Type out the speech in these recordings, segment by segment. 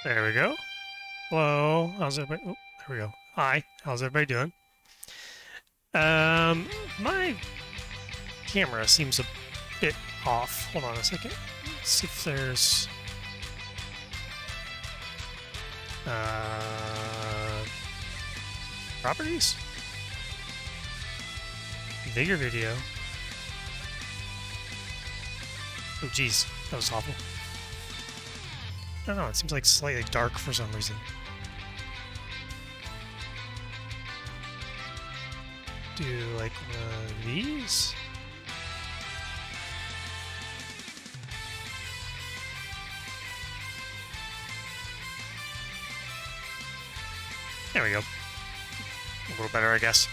There we go. Hello, how's everybody? Oh, there we go. Hi, how's everybody doing? My camera seems a bit off. Hold on a second. Let's see if there's properties. Bigger video. Oh, geez, that was awful. I don't know. It seems like slightly dark for some reason. Do like one of these? There we go. A little better, I guess.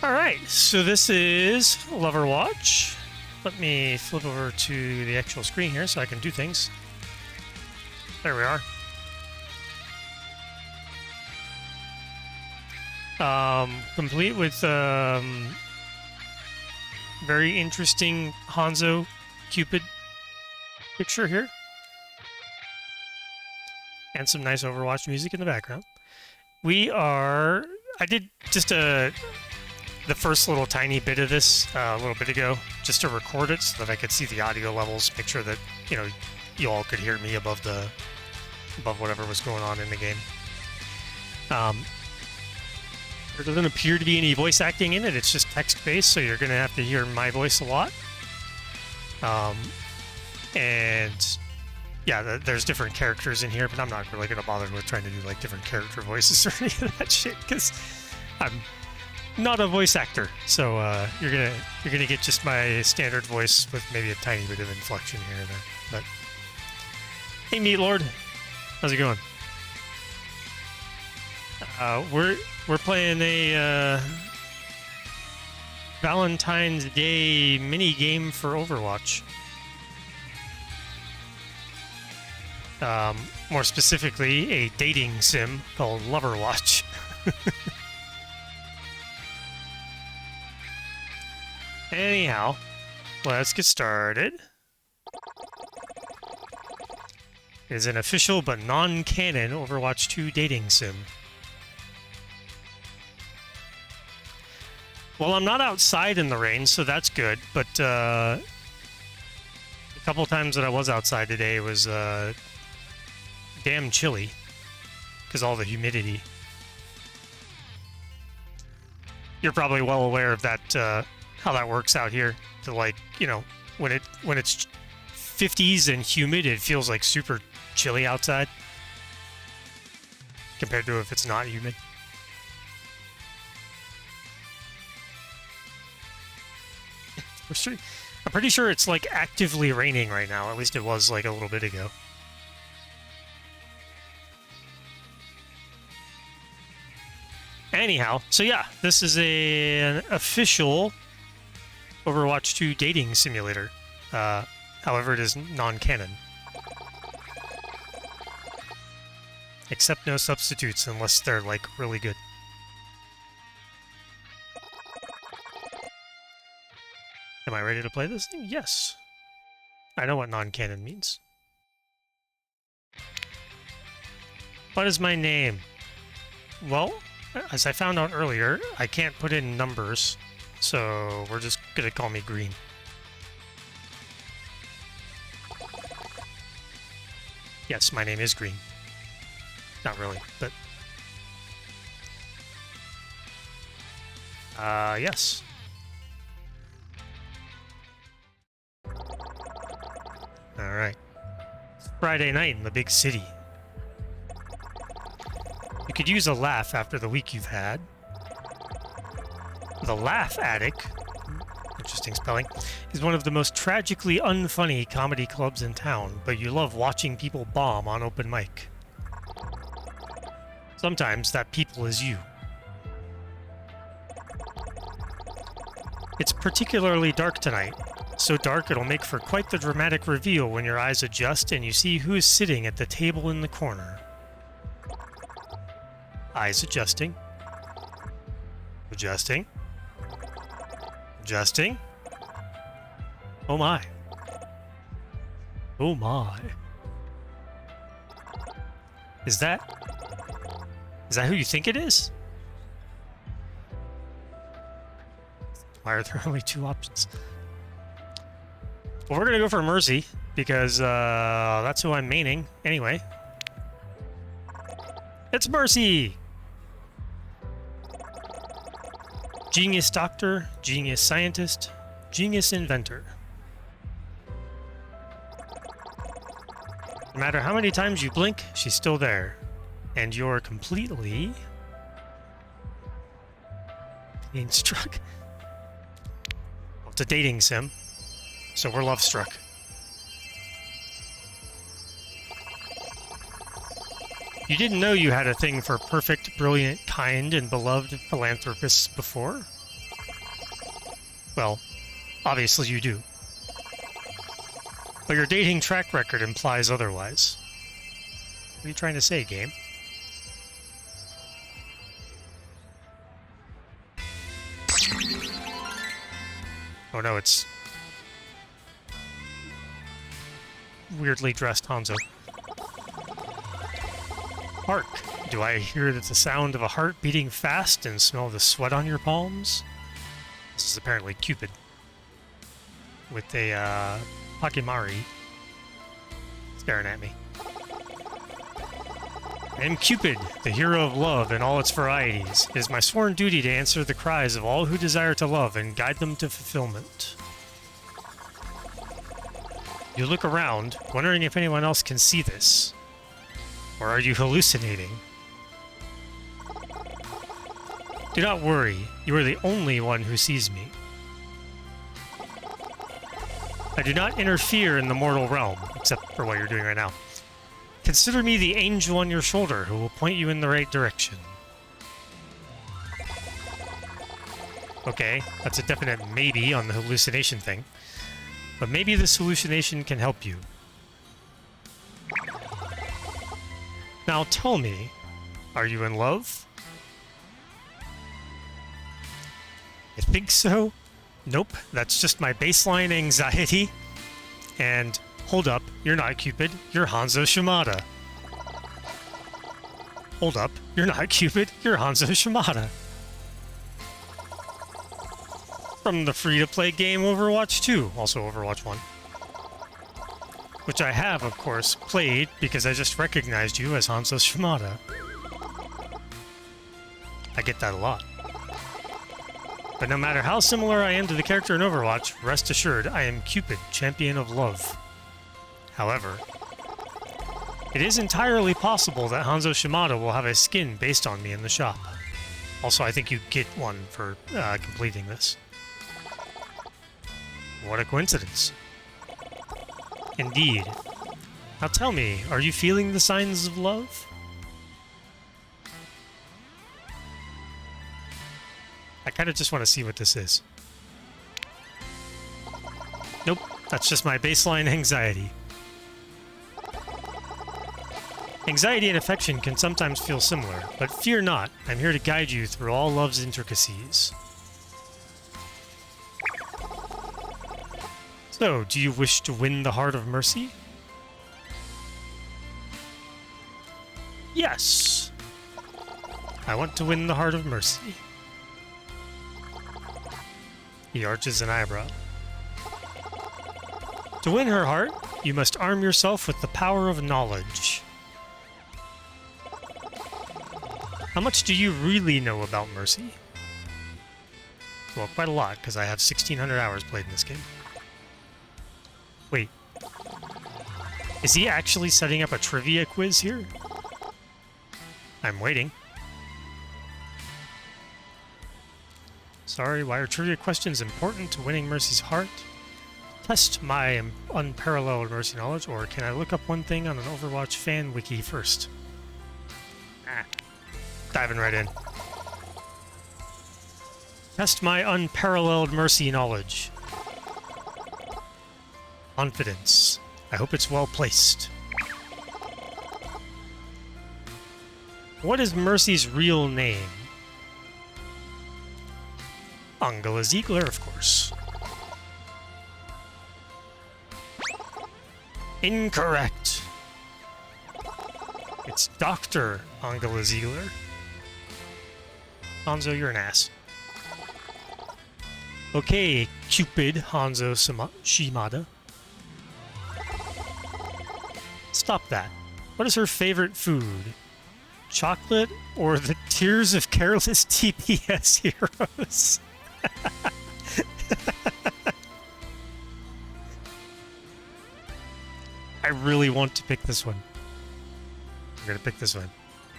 Alright, so this is Loverwatch. Let me flip over to the actual screen here so I can do things. There we are. Complete with very interesting Hanzo Cupid picture here. And some nice Overwatch music in the background. I did just the first little tiny bit of this a little bit ago, just to record it so that I could see the audio levels, make sure that, you know, you all could hear me above whatever was going on in the game. There doesn't appear to be any voice acting in it, it's just text-based, so you're going to have to hear my voice a lot. And yeah, there's different characters in here, but I'm not really going to bother with trying to do like different character voices or any of that shit, because I'm not a voice actor. So you're gonna get just my standard voice with maybe a tiny bit of inflection here and there. But hey, Meat Lord, how's it going? We're playing a Valentine's Day mini game for Overwatch. More specifically, a dating sim called Loverwatch. Anyhow, let's get started. It is an official but non-canon Overwatch 2 dating sim. Well, I'm not outside in the rain, so that's good, but a couple times that I was outside today, it was damn chilly because all the humidity. You're probably well aware of that, how that works out here. To, like, you know, when it's 50s and humid, it feels like super chilly outside compared to if it's not humid. I'm pretty sure it's like actively raining right now. At least it was like a little bit ago. Anyhow, so yeah, this is an official Overwatch 2 dating simulator. However, it is non-canon. Except no substitutes unless they're like really good. Am I ready to play this thing? Yes. I know what non-canon means. What is my name? Well, as I found out earlier, I can't put in numbers, so we're just gonna call me Green. Yes, my name is Green. Not really, but... yes. Alright. It's Friday night in the big city. You could use a laugh after the week you've had. The Laugh Attic, interesting spelling, is one of the most tragically unfunny comedy clubs in town, but you love watching people bomb on open mic. Sometimes that people is you. It's particularly dark tonight. So dark it'll make for quite the dramatic reveal when your eyes adjust and you see who is sitting at the table in the corner. Eyes adjusting. Adjusting. Adjusting. Oh my. Oh my. Is that who you think it is? Why are there only two options? Well, we're gonna go for Mercy, because that's who I'm maining. Anyway. It's Mercy! Genius doctor, genius scientist, genius inventor. No matter how many times you blink, she's still there. And you're completely... being struck. Well, it's a dating sim, so we're love struck. You didn't know you had a thing for perfect, brilliant, kind, and beloved philanthropists before? Well, obviously you do. But your dating track record implies otherwise. What are you trying to say, game? Oh no, it's... weirdly dressed Hanzo. Hark! Do I hear the sound of a heart beating fast and smell the sweat on your palms? This is apparently Cupid. With a, Pakimari staring at me. I am Cupid, the hero of love in all its varieties. It is my sworn duty to answer the cries of all who desire to love and guide them to fulfillment. You look around, wondering if anyone else can see this. Or are you hallucinating? Do not worry, you are the only one who sees me. I do not interfere in the mortal realm, except for what you're doing right now. Consider me the angel on your shoulder who will point you in the right direction. Okay, that's a definite maybe on the hallucination thing. But maybe this hallucination can help you. Now tell me, are you in love? I think so. Nope, that's just my baseline anxiety. And hold up, you're not Cupid, you're Hanzo Shimada. Hold up, you're not Cupid, you're Hanzo Shimada. From the free-to-play game Overwatch 2, also Overwatch 1. Which I have, of course, played because I just recognized you as Hanzo Shimada. I get that a lot. But no matter how similar I am to the character in Overwatch, rest assured I am Cupid, champion of love. However, it is entirely possible that Hanzo Shimada will have a skin based on me in the shop. Also, I think you get one for completing this. What a coincidence. Indeed. Now tell me, are you feeling the signs of love? I kind of just want to see what this is. Nope, that's just my baseline anxiety. Anxiety and affection can sometimes feel similar, but fear not, I'm here to guide you through all love's intricacies. So, do you wish to win the heart of Mercy? Yes! I want to win the heart of Mercy. He arches an eyebrow. To win her heart, you must arm yourself with the power of knowledge. How much do you really know about Mercy? Well, quite a lot, because I have 1,600 hours played in this game. Wait. Is he actually setting up a trivia quiz here? I'm waiting. Sorry, why are trivia questions important to winning Mercy's heart? Test my unparalleled Mercy knowledge, or can I look up one thing on an Overwatch fan wiki first? Diving right in. Test my unparalleled Mercy knowledge. Confidence. I hope it's well placed. What is Mercy's real name? Angela Ziegler, of course. Incorrect. It's Dr. Angela Ziegler. Hanzo, you're an ass. Okay, Cupid Hanzo Shimada. Stop that. What is her favorite food? Chocolate or the tears of careless TPS heroes? I really want to pick this one. I'm gonna pick this one.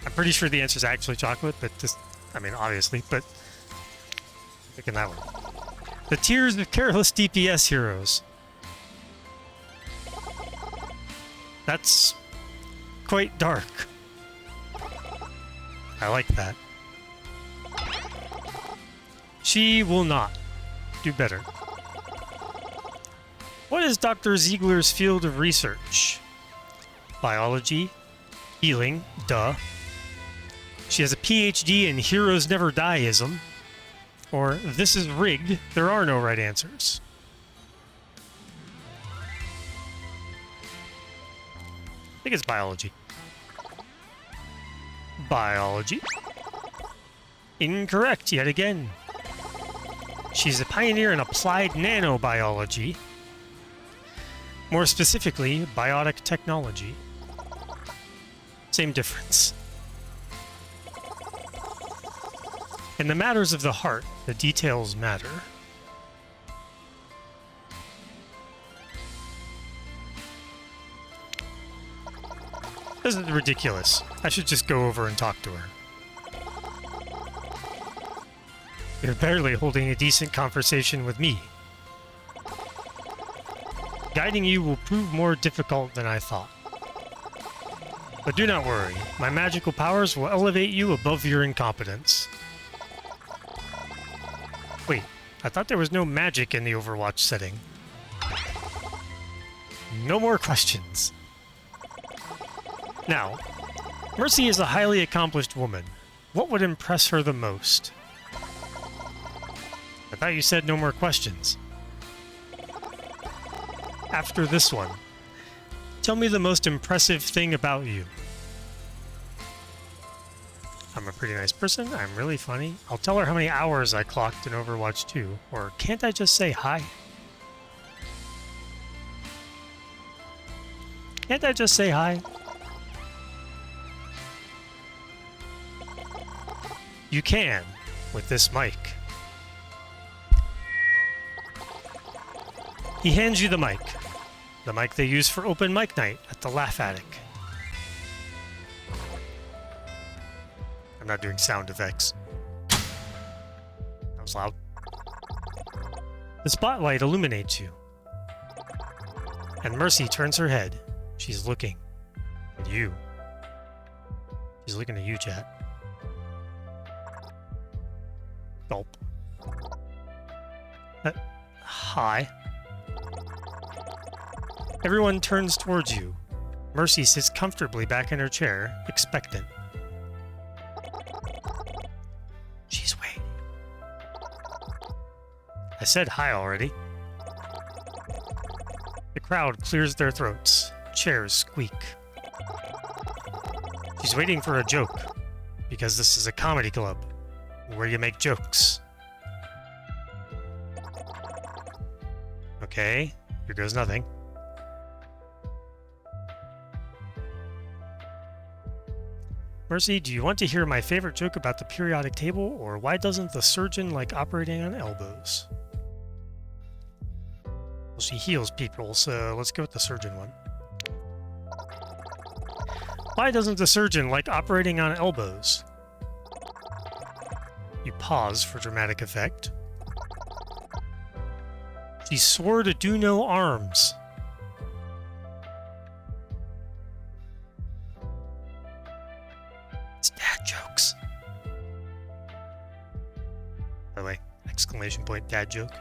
I'm pretty sure the answer is actually chocolate, but just, I mean, obviously, but I'm picking that one. The tears of careless DPS heroes. That's quite dark. I like that. She will not do better. What is Dr. Ziegler's field of research? Biology, healing, duh. She has a PhD in Heroes Never Die-ism. Or, this is rigged, there are no right answers. I think it's biology. Biology. Incorrect yet again. She's a pioneer in applied nanobiology. More specifically, biotic technology. Same difference. In the matters of the heart, the details matter. This is ridiculous. I should just go over and talk to her. You're barely holding a decent conversation with me. Guiding you will prove more difficult than I thought. But do not worry, my magical powers will elevate you above your incompetence. Wait, I thought there was no magic in the Overwatch setting. No more questions. Now, Mercy is a highly accomplished woman. What would impress her the most? I thought you said no more questions. After this one, tell me the most impressive thing about you. I'm a pretty nice person, I'm really funny. I'll tell her how many hours I clocked in Overwatch 2. Or can't I just say hi? Can't I just say hi? You can, with this mic. He hands you the mic. The mic they use for open mic night at the Laugh Attic. I'm not doing sound effects. That was loud. The spotlight illuminates you. And Mercy turns her head. She's looking at you. She's looking at you, chat. Gulp. Hi. Everyone turns towards you. Mercy sits comfortably back in her chair, expectant. She's waiting. I said hi already. The crowd clears their throats. Chairs squeak. She's waiting for a joke, because this is a comedy club, where you make jokes. Okay, here goes nothing. Mercy, do you want to hear my favorite joke about the periodic table, or why doesn't the surgeon like operating on elbows? Well, she heals people, so let's go with the surgeon one. Why doesn't the surgeon like operating on elbows? You pause for dramatic effect. She swore to do no arms. It's dad jokes. By the way, exclamation point dad joke.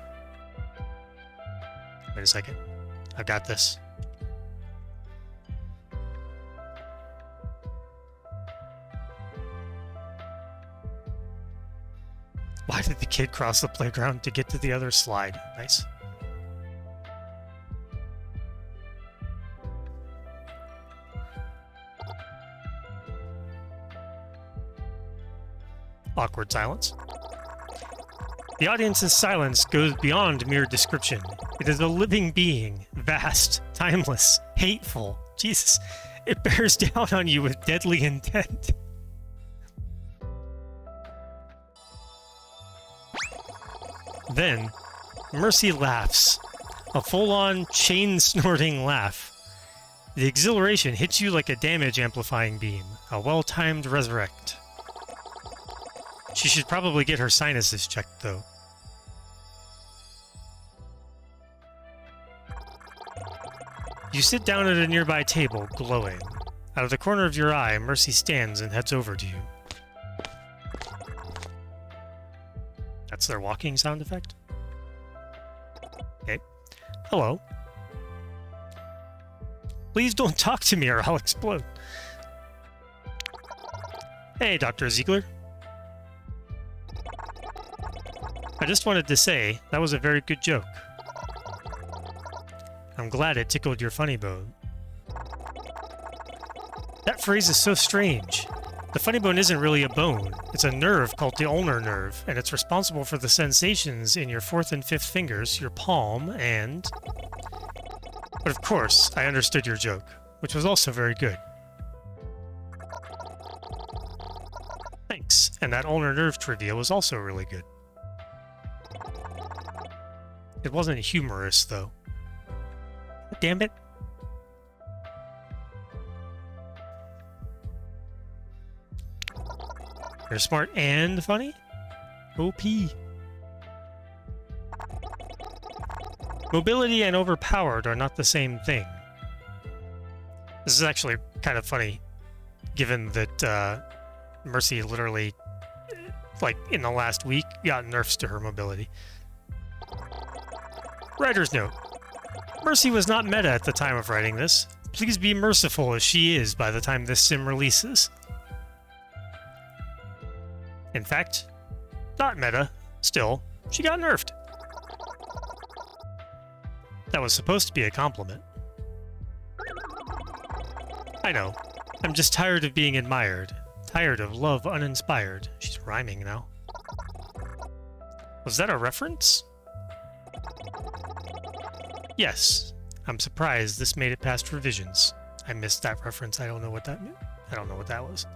Wait a second. I've got this. Why did the kid cross the playground to get to the other slide? Nice. Awkward silence. The audience's silence goes beyond mere description. It is a living being, vast, timeless, hateful. Jesus, it bears down on you with deadly intent. Then, Mercy laughs. A full-on, chain-snorting laugh. The exhilaration hits you like a damage-amplifying beam. A well-timed resurrect. She should probably get her sinuses checked, though. You sit down at a nearby table, glowing. Out of the corner of your eye, Mercy stands and heads over to you. That's their walking sound effect? Okay. Hello. Please don't talk to me or I'll explode. Hey, Dr. Ziegler. I just wanted to say, that was a very good joke. I'm glad it tickled your funny bone. That phrase is so strange. The funny bone isn't really a bone. It's a nerve called the ulnar nerve, and it's responsible for the sensations in your fourth and fifth fingers, your palm, and... But of course, I understood your joke, which was also very good. Thanks, and that ulnar nerve trivia was also really good. It wasn't humorous, though. Damn it. You're smart and funny? OP. Mobility and overpowered are not the same thing. This is actually kind of funny, given that Mercy literally, like in the last week, got nerfs to her mobility. Writer's note. Mercy was not meta at the time of writing this. Please be merciful as she is by the time this sim releases. In fact, not meta. Still, she got nerfed. That was supposed to be a compliment. I know. I'm just tired of being admired. Tired of love uninspired. She's rhyming now. Was that a reference? Yes. I'm surprised this made it past revisions. I missed that reference. I don't know what that meant. I don't know what that was.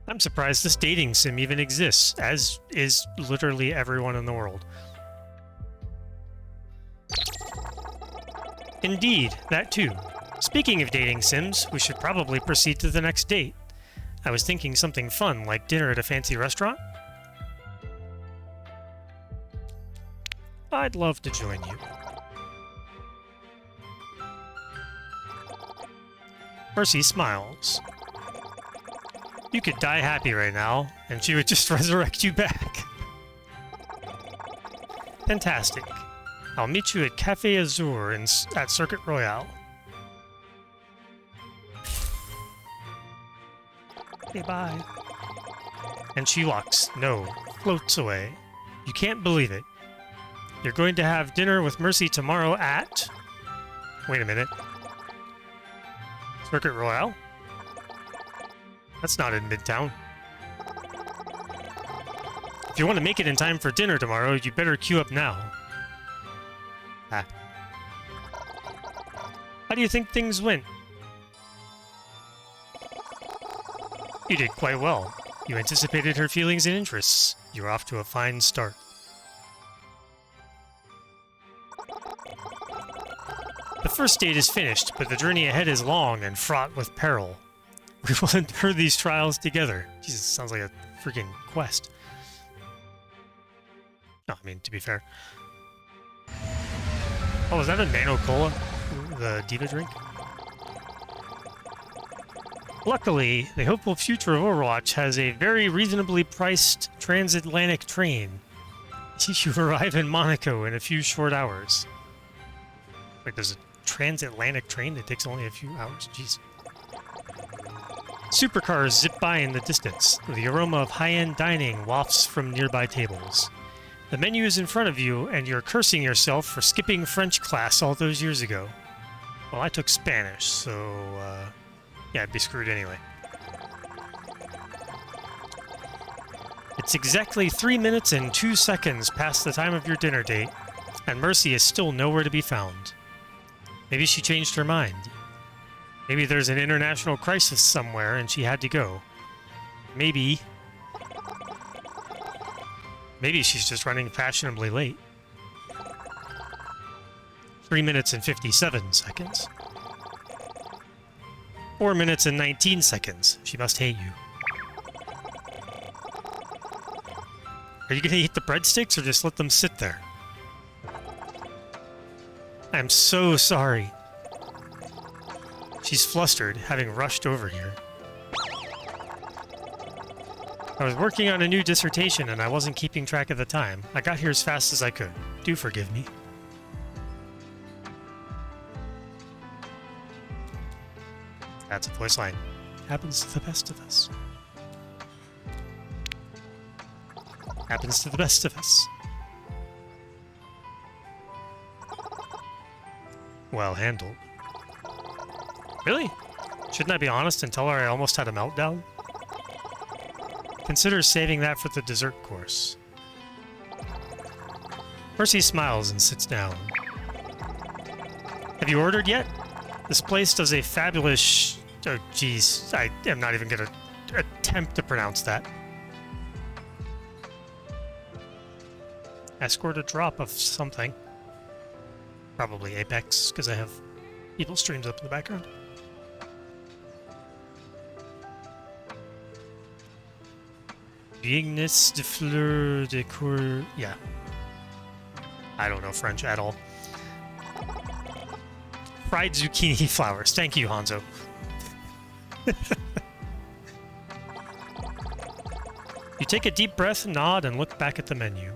I'm surprised this dating sim even exists, as is literally everyone in the world. Indeed, that too. Speaking of dating sims, we should probably proceed to the next date. I was thinking something fun, like dinner at a fancy restaurant. I'd love to join you. Mercy smiles. You could die happy right now, and she would just resurrect you back. Fantastic. I'll meet you at Cafe Azur at Circuit Royale. Okay, bye. And she walks, floats away. You can't believe it. You're going to have dinner with Mercy tomorrow at... Wait a minute. Circuit Royale? That's not in Midtown. If you want to make it in time for dinner tomorrow, you better queue up now. Ah. How do you think things went? You did quite well. You anticipated her feelings and interests. You're off to a fine start. The first date is finished, but the journey ahead is long and fraught with peril. We will endure these trials together. Jesus, sounds like a freaking quest. No, I mean, to be fair. Oh, is that a Nano Cola? The Diva drink? Luckily, the hopeful future of Overwatch has a very reasonably priced transatlantic train. You arrive in Monaco in a few short hours. Wait, there's a transatlantic train that takes only a few hours? Jeez. Supercars zip by in the distance. The aroma of high-end dining wafts from nearby tables. The menu is in front of you, and you're cursing yourself for skipping French class all those years ago. Well, I took Spanish, so, yeah, I'd be screwed anyway. It's exactly 3 minutes and 2 seconds past the time of your dinner date, and Mercy is still nowhere to be found. Maybe she changed her mind. Maybe there's an international crisis somewhere and she had to go. Maybe she's just running fashionably late. 3 minutes and 57 seconds. 4 minutes and 19 seconds. She must hate you. Are you gonna eat the breadsticks or just let them sit there? I'm so sorry. She's flustered, having rushed over here. I was working on a new dissertation and I wasn't keeping track of the time. I got here as fast as I could. Do forgive me. That's a voice line. Happens to the best of us. Happens to the best of us. Well handled. Really? Shouldn't I be honest and tell her I almost had a meltdown? Consider saving that for the dessert course. Mercy smiles and sits down. Have you ordered yet? This place does a fabulous... Oh, jeez. I am not even gonna attempt to pronounce that. Escort a drop of something. Probably Apex, because I have evil streams up in the background. Vignes de fleur de cour... Yeah. I don't know French at all. Fried zucchini flowers. Thank you, Hanzo. You take a deep breath, nod, and look back at the menu.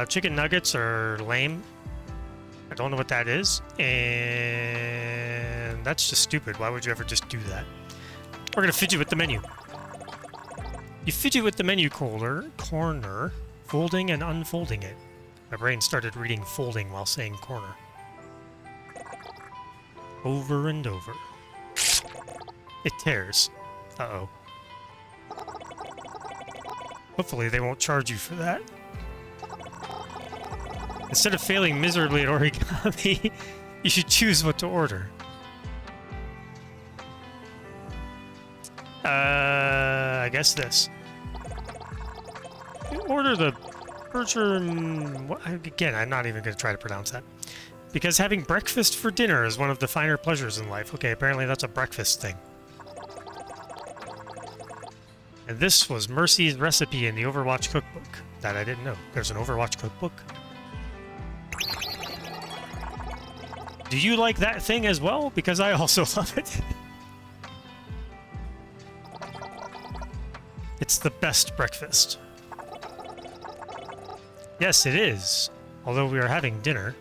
Chicken nuggets are lame. I don't know what that is. And that's just stupid. Why would you ever just do that? We're gonna fidget with the menu. You fidget with the menu corner, folding and unfolding it. My brain started reading folding while saying corner. Over and over. It tears. Uh-oh. Hopefully they won't charge you for that. Instead of failing miserably at origami, you should choose what to order. I guess this. You order the again, I'm not even going to try to pronounce that. Because having breakfast for dinner is one of the finer pleasures in life. Okay, apparently that's a breakfast thing. And this was Mercy's recipe in the Overwatch cookbook. That I didn't know. There's an Overwatch cookbook. Do you like that thing as well? Because I also love it. It's the best breakfast. Yes, it is. Although we are having dinner.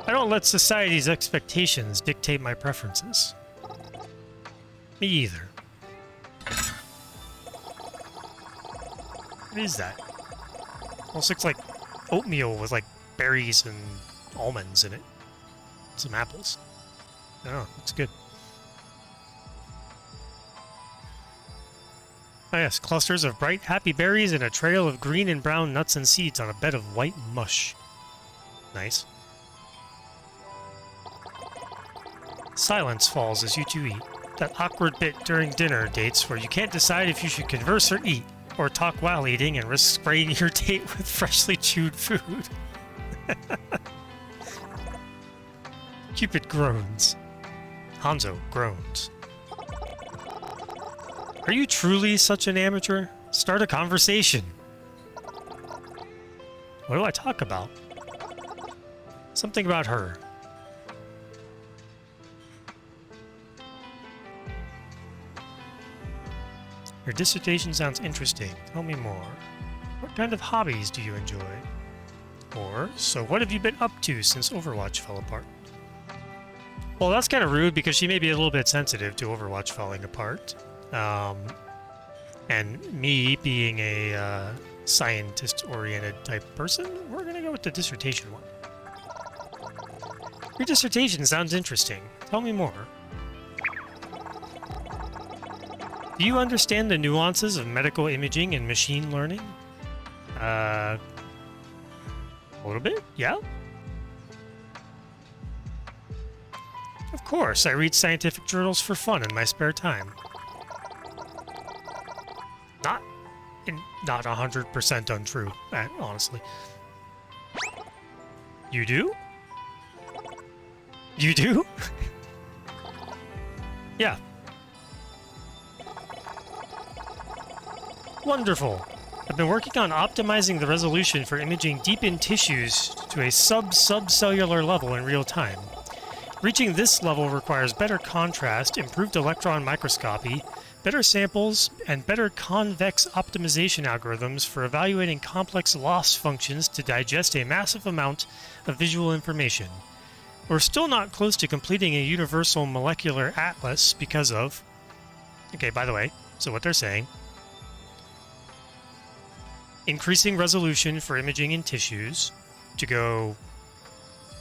I don't let society's expectations dictate my preferences. Me either. What is that? Almost looks like oatmeal with like berries and almonds in it. Some apples. Oh, looks good. Oh yes, clusters of bright, happy berries and a trail of green and brown nuts and seeds on a bed of white mush. Nice. Silence falls as you two eat. That awkward bit during dinner dates where you can't decide if you should converse or eat, or talk while eating and risk spraying your date with freshly chewed food. Cupid groans. Hanzo groans. Are you truly such an amateur? Start a conversation. What do I talk about? Something about her. Your dissertation sounds interesting. Tell me more. What kind of hobbies do you enjoy? Or, so what have you been up to since Overwatch fell apart? Well, that's kind of rude because she may be a little bit sensitive to Overwatch falling apart. And me being a scientist-oriented type person. We're gonna go with the dissertation one. Your dissertation sounds interesting. Tell me more. Do you understand the nuances of medical imaging and machine learning? A little bit, yeah. Of course, I read scientific journals for fun in my spare time. Not 100% untrue, honestly. You do? You do? Yeah. Wonderful. I've been working on optimizing the resolution for imaging deep in tissues to a subcellular level in real time. Reaching this level requires better contrast, improved electron microscopy, better samples, and better convex optimization algorithms for evaluating complex loss functions to digest a massive amount of visual information. We're still not close to completing a universal molecular atlas because of... Okay, by the way, so what they're saying... Increasing resolution for imaging in tissues to go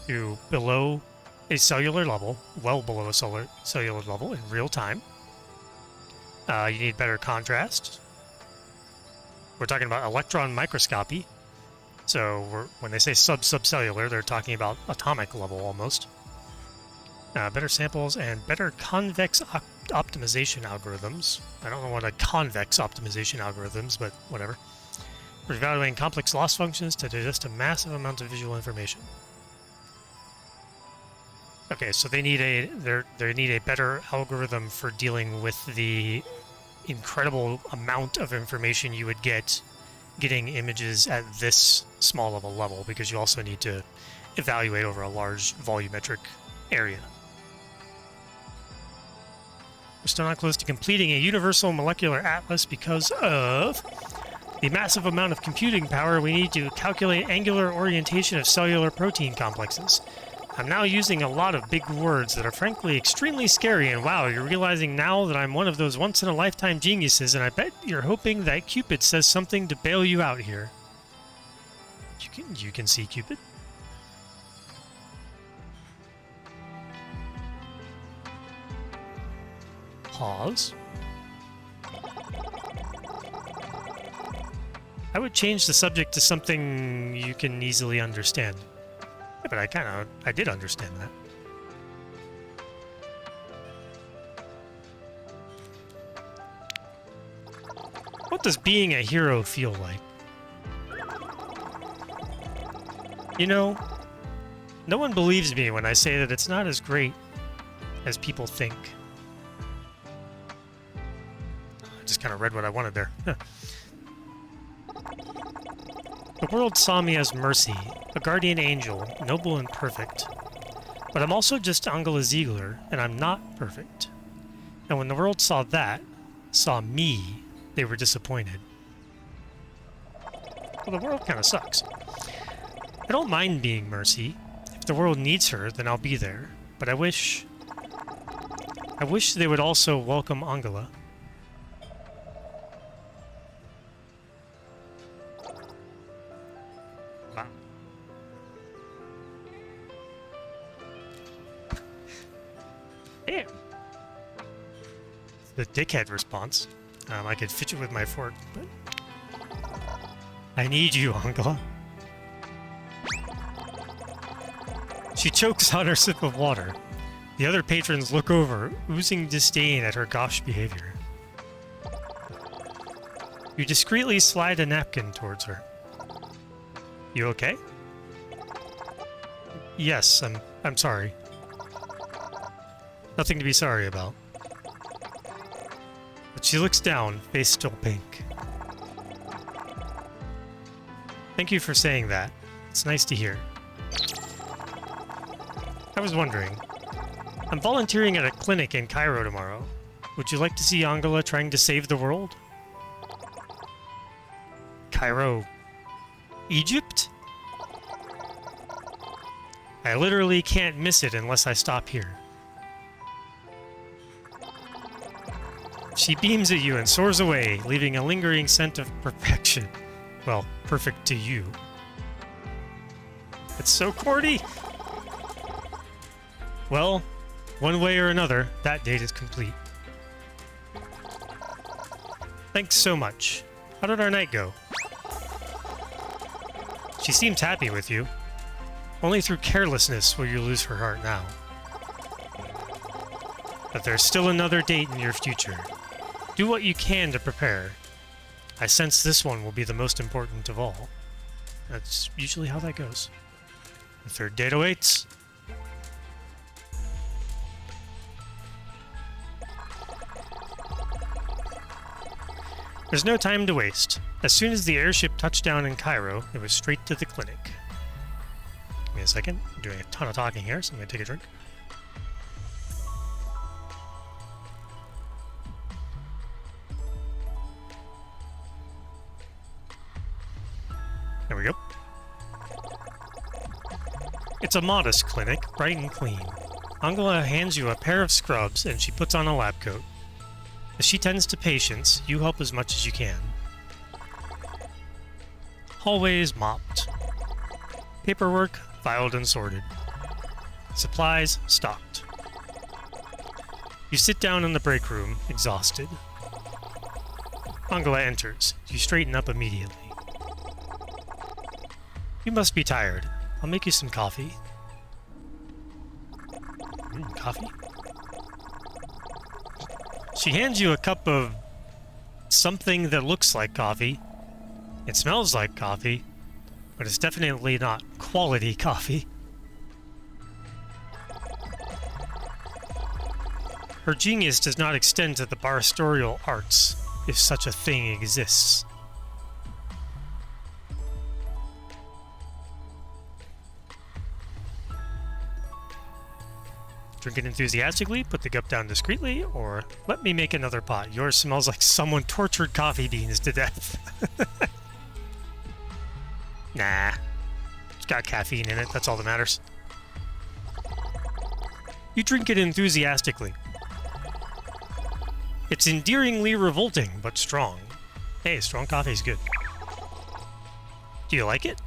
to below a cellular level, well below a cellular level in real time. You need better contrast. We're talking about electron microscopy. So when they say subcellular, they're talking about atomic level almost. Better samples and better convex optimization algorithms. I don't know what a convex optimization algorithms, but whatever. For evaluating complex loss functions to digest a massive amount of visual information. Okay, so they need a better algorithm for dealing with the incredible amount of information you would get getting images at this small of a level, because you also need to evaluate over a large volumetric area. We're still not close to completing a universal molecular atlas because of the massive amount of computing power we need to calculate angular orientation of cellular protein complexes. I'm now using a lot of big words that are frankly extremely scary, and wow, you're realizing now that I'm one of those once-in-a-lifetime geniuses, and I bet you're hoping that Cupid says something to bail you out here. You can see Cupid? Pause. I would change the subject to something you can easily understand. Yeah, but I did understand that. What does being a hero feel like? You know, no one believes me when I say that it's not as great as people think. I just kind of read what I wanted there. The world saw me as Mercy, a guardian angel, noble and perfect. But I'm also just Angela Ziegler, and I'm not perfect. And when the world saw me, they were disappointed. Well, the world kind of sucks. I don't mind being Mercy. If the world needs her, then I'll be there. But I wish they would also welcome Angela. Damn. The dickhead response. I could fit you with my fork, but... I need you, Angela. She chokes on her sip of water. The other patrons look over, oozing disdain at her gauche behavior. You discreetly slide a napkin towards her. You okay? Yes, I'm sorry. Nothing to be sorry about. But she looks down, face still pink. Thank you for saying that. It's nice to hear. I was wondering. I'm volunteering at a clinic in Cairo tomorrow. Would you like to see Angela trying to save the world? Cairo, Egypt? I literally can't miss it unless I stop here. She beams at you and soars away, leaving a lingering scent of perfection. Well, perfect to you. It's so corny! Well, one way or another, that date is complete. Thanks so much. How did our night go? She seems happy with you. Only through carelessness will you lose her heart now. But there's still another date in your future. Do what you can to prepare. I sense this one will be the most important of all. That's usually how that goes. The third date awaits. There's no time to waste. As soon as the airship touched down in Cairo, it was straight to the clinic. Give me a second. I'm doing a ton of talking here, so I'm going to take a drink. There we go. It's a modest clinic, bright and clean. Angela hands you a pair of scrubs and she puts on a lab coat. As she tends to patients, you help as much as you can. Hallways mopped. Paperwork filed and sorted. Supplies stocked. You sit down in the break room, exhausted. Angela enters. You straighten up immediately. You must be tired. I'll make you some coffee. Coffee? She hands you a cup of something that looks like coffee. It smells like coffee, but it's definitely not quality coffee. Her genius does not extend to the barristorial arts, if such a thing exists. Drink it enthusiastically, put the cup down discreetly, or let me make another pot. Yours smells like someone tortured coffee beans to death. Nah. It's got caffeine in it, that's all that matters. You drink it enthusiastically. It's endearingly revolting, but strong. Hey, strong coffee's good. Do you like it?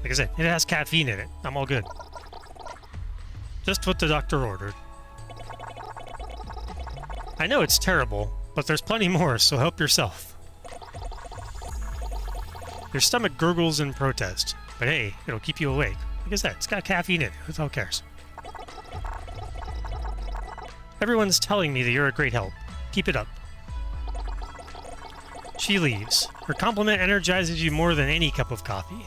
Like I said, it has caffeine in it. I'm all good. Just what the doctor ordered. I know it's terrible, but there's plenty more, so help yourself. Your stomach gurgles in protest, but hey, it'll keep you awake. Like I said, it's got caffeine in it. Who the hell cares? Everyone's telling me that you're a great help. Keep it up. She leaves. Her compliment energizes you more than any cup of coffee.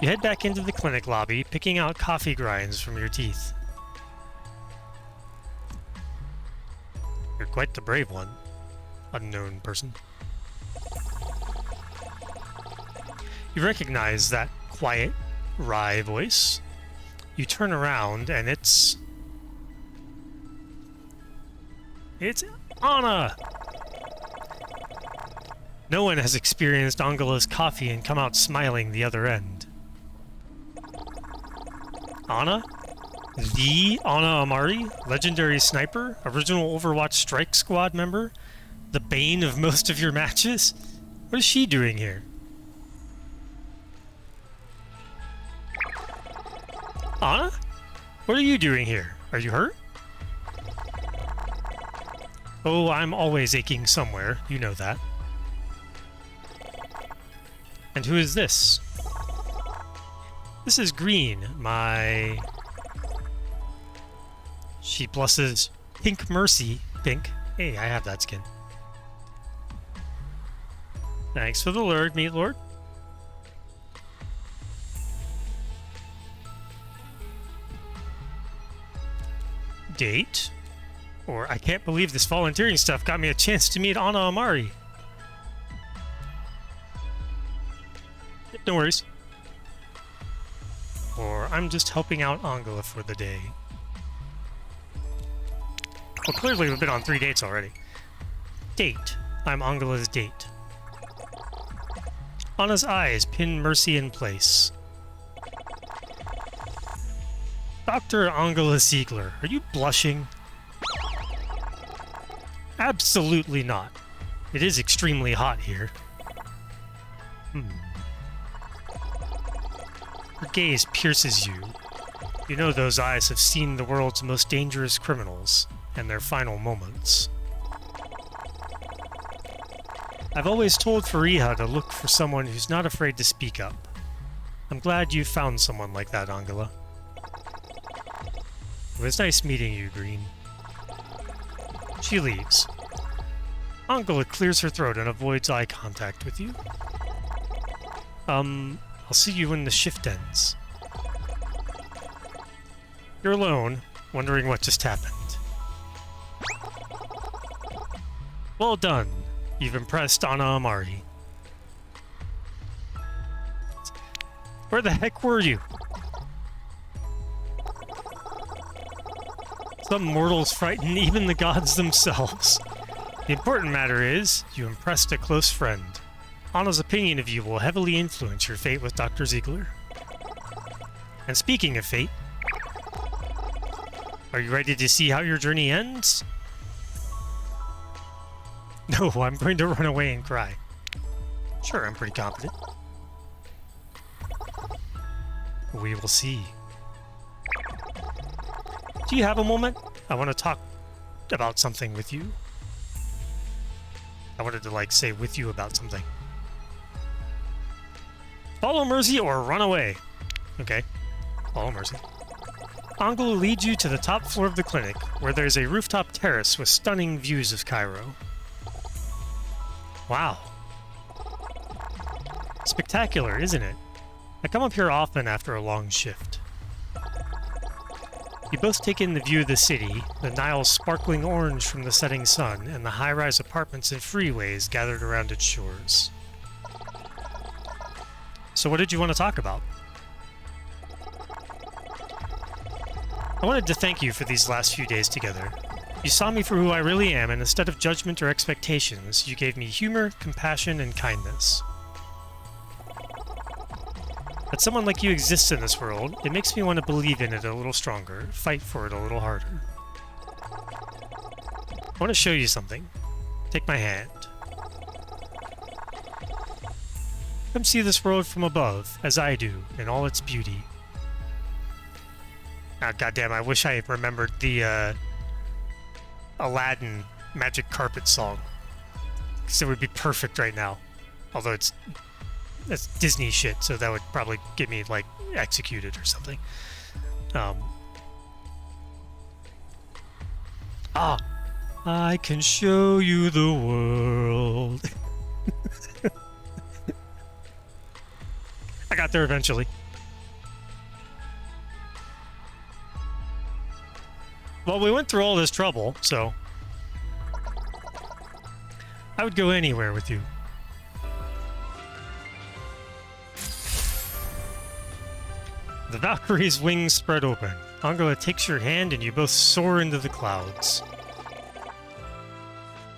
You head back into the clinic lobby, picking out coffee grinds from your teeth. You're quite the brave one, unknown person. You recognize that quiet, wry voice. You turn around and it's Anna! No one has experienced Angela's coffee and come out smiling the other end. Anna? The Anna Amari? Legendary sniper? Original Overwatch Strike Squad member? The bane of most of your matches? What is she doing here? Anna? What are you doing here? Are you hurt? Oh, I'm always aching somewhere. You know that. And who is this? This is Green, my... She blushes. Pink Mercy. Pink. Hey, I have that skin. Thanks for the lure, Meat Lord. Date? Or I can't believe this volunteering stuff got me a chance to meet Anna Amari. No worries. Or I'm just helping out Angela for the day. Well, clearly we've been on 3 dates already. Date. I'm Angela's date. Anna's eyes pin Mercy in place. Dr. Angela Siegler, are you blushing? Absolutely not. It is extremely hot here. Her gaze pierces you. You know those eyes have seen the world's most dangerous criminals and their final moments. I've always told Fariha to look for someone who's not afraid to speak up. I'm glad you found someone like that, Angela. It was nice meeting you, Green. She leaves. Angela clears her throat and avoids eye contact with you. I'll see you when the shift ends. You're alone, wondering what just happened. Well done. You've impressed Anna Amari. Where the heck were you? Some mortals frighten even the gods themselves. The important matter is, you impressed a close friend. Anna's opinion of you will heavily influence your fate with Dr. Ziegler. And speaking of fate, are you ready to see how your journey ends? No, I'm going to run away and cry. Sure, I'm pretty confident. We will see. Do you have a moment? I want to talk about something with you. I wanted to, like, say with you about something. Follow Mercy or run away. Okay. Follow Mercy. Angela leads you to the top floor of the clinic, where there's a rooftop terrace with stunning views of Cairo. Wow. Spectacular, isn't it? I come up here often after a long shift. You both take in the view of the city, the Nile sparkling orange from the setting sun, and the high-rise apartments and freeways gathered around its shores. So what did you want to talk about? I wanted to thank you for these last few days together. You saw me for who I really am, and instead of judgment or expectations, you gave me humor, compassion, and kindness. That someone like you exists in this world, it makes me want to believe in it a little stronger, fight for it a little harder. I want to show you something. Take my hand. Come see this world from above, as I do, in all its beauty. Ah, goddamn, I wish I had remembered the, Aladdin Magic Carpet song. Because it would be perfect right now. Although it's Disney shit, so that would probably get me, like, executed or something. I can show you the world. I got there eventually. Well, we went through all this trouble, so I would go anywhere with you. The Valkyrie's wings spread open. Angela takes your hand and you both soar into the clouds.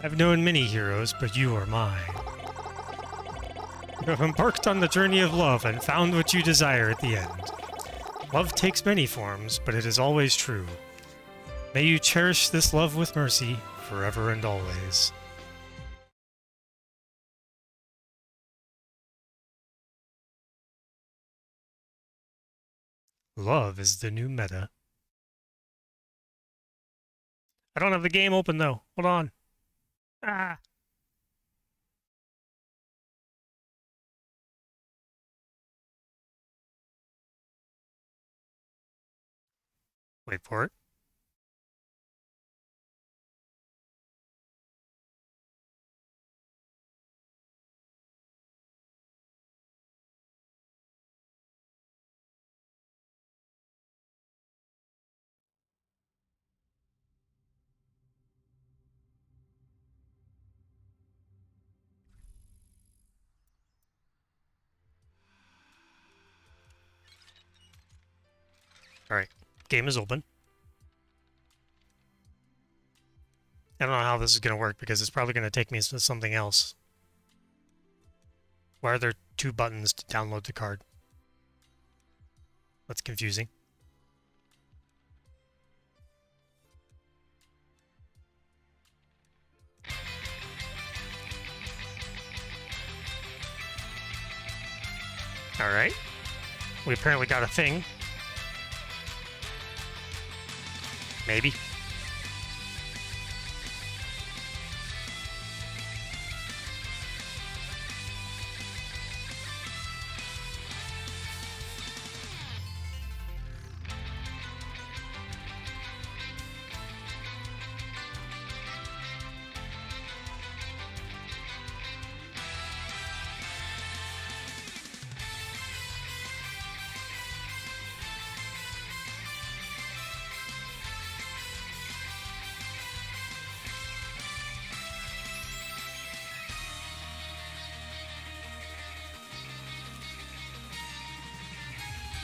I've known many heroes, but you are mine. You have embarked on the journey of love and found what you desire at the end. Love takes many forms, but it is always true. May you cherish this love with mercy forever and always. Love is the new meta. I don't have the game open though. Hold on. Ah. Wait for it. Alright. Game is open. I don't know how this is going to work because it's probably going to take me to something else. Why are there two buttons to download the card? That's confusing. Alright. We apparently got a thing. Maybe.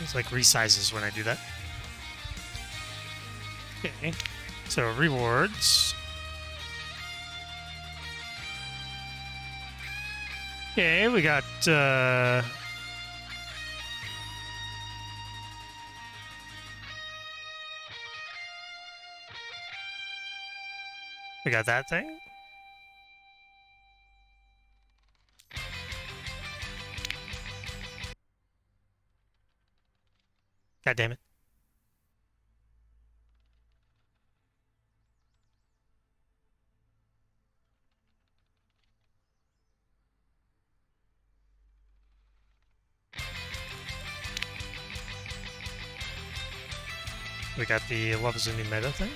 It's like resizes when I do that. Okay, so rewards. Okay, we got that thing. God damn it. We got the Love is a New Meta thing.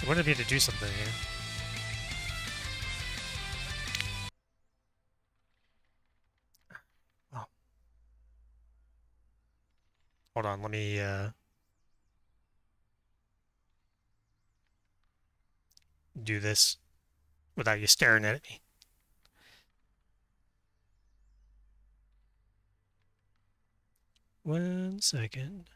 I wanted me to do something here. Oh. Hold on, let me do this without you staring at me. One second.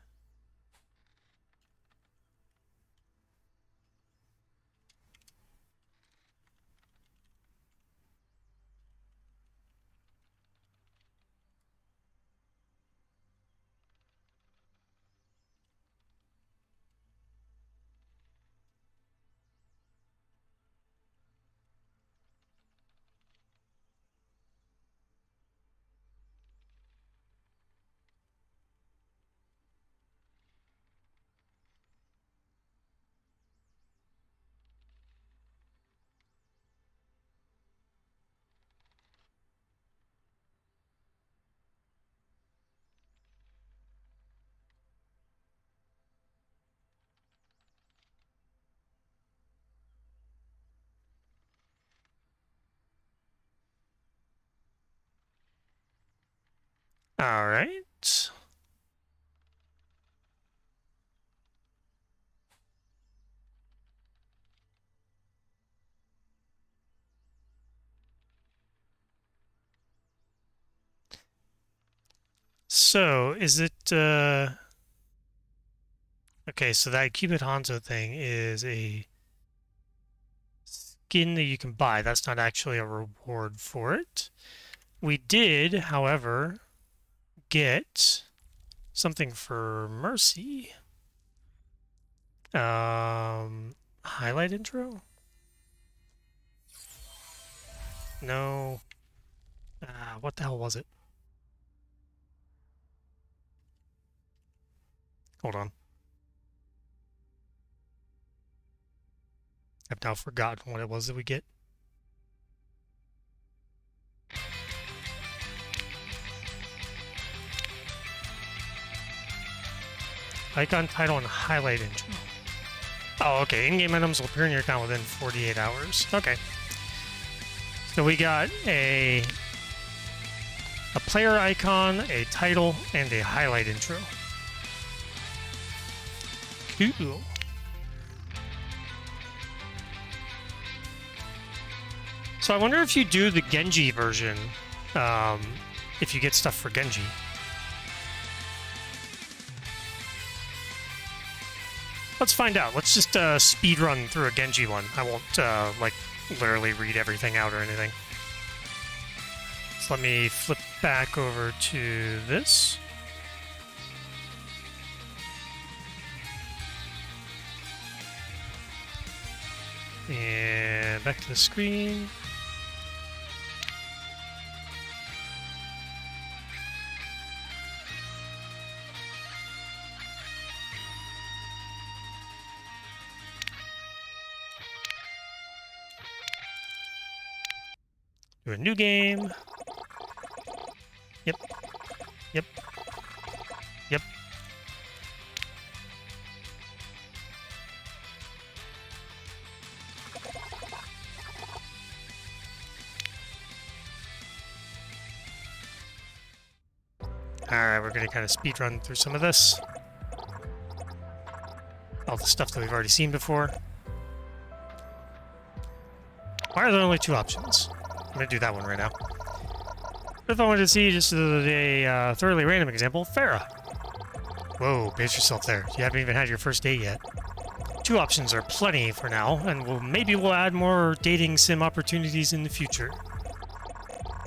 All right. So, is it, okay, so that Cupid Hanzo thing is a skin that you can buy. That's not actually a reward for it. We did, however, get something for Mercy. Highlight intro? No. What the hell was it? Hold on. I've now forgotten what it was that we get. Icon, title, and highlight intro. Oh, okay. In-game items will appear in your account within 48 hours. Okay. So we got a player icon, a title, and a highlight intro. Cool. So I wonder if you do the Genji version, if you get stuff for Genji. Let's find out. Let's just speed run through a Genji one. I won't, like, literally read everything out or anything. So let me flip back over to this. And back to the screen. Do a new game. Yep. Yep. Yep. Alright, we're gonna kind of speed run through some of this. All the stuff that we've already seen before. Why are there only 2 options? I'm gonna do that one right now. If I wanted to see just a thoroughly random example, Farah. Whoa, pace yourself there. You haven't even had your first date yet. 2 options are plenty for now, and maybe we'll add more dating sim opportunities in the future.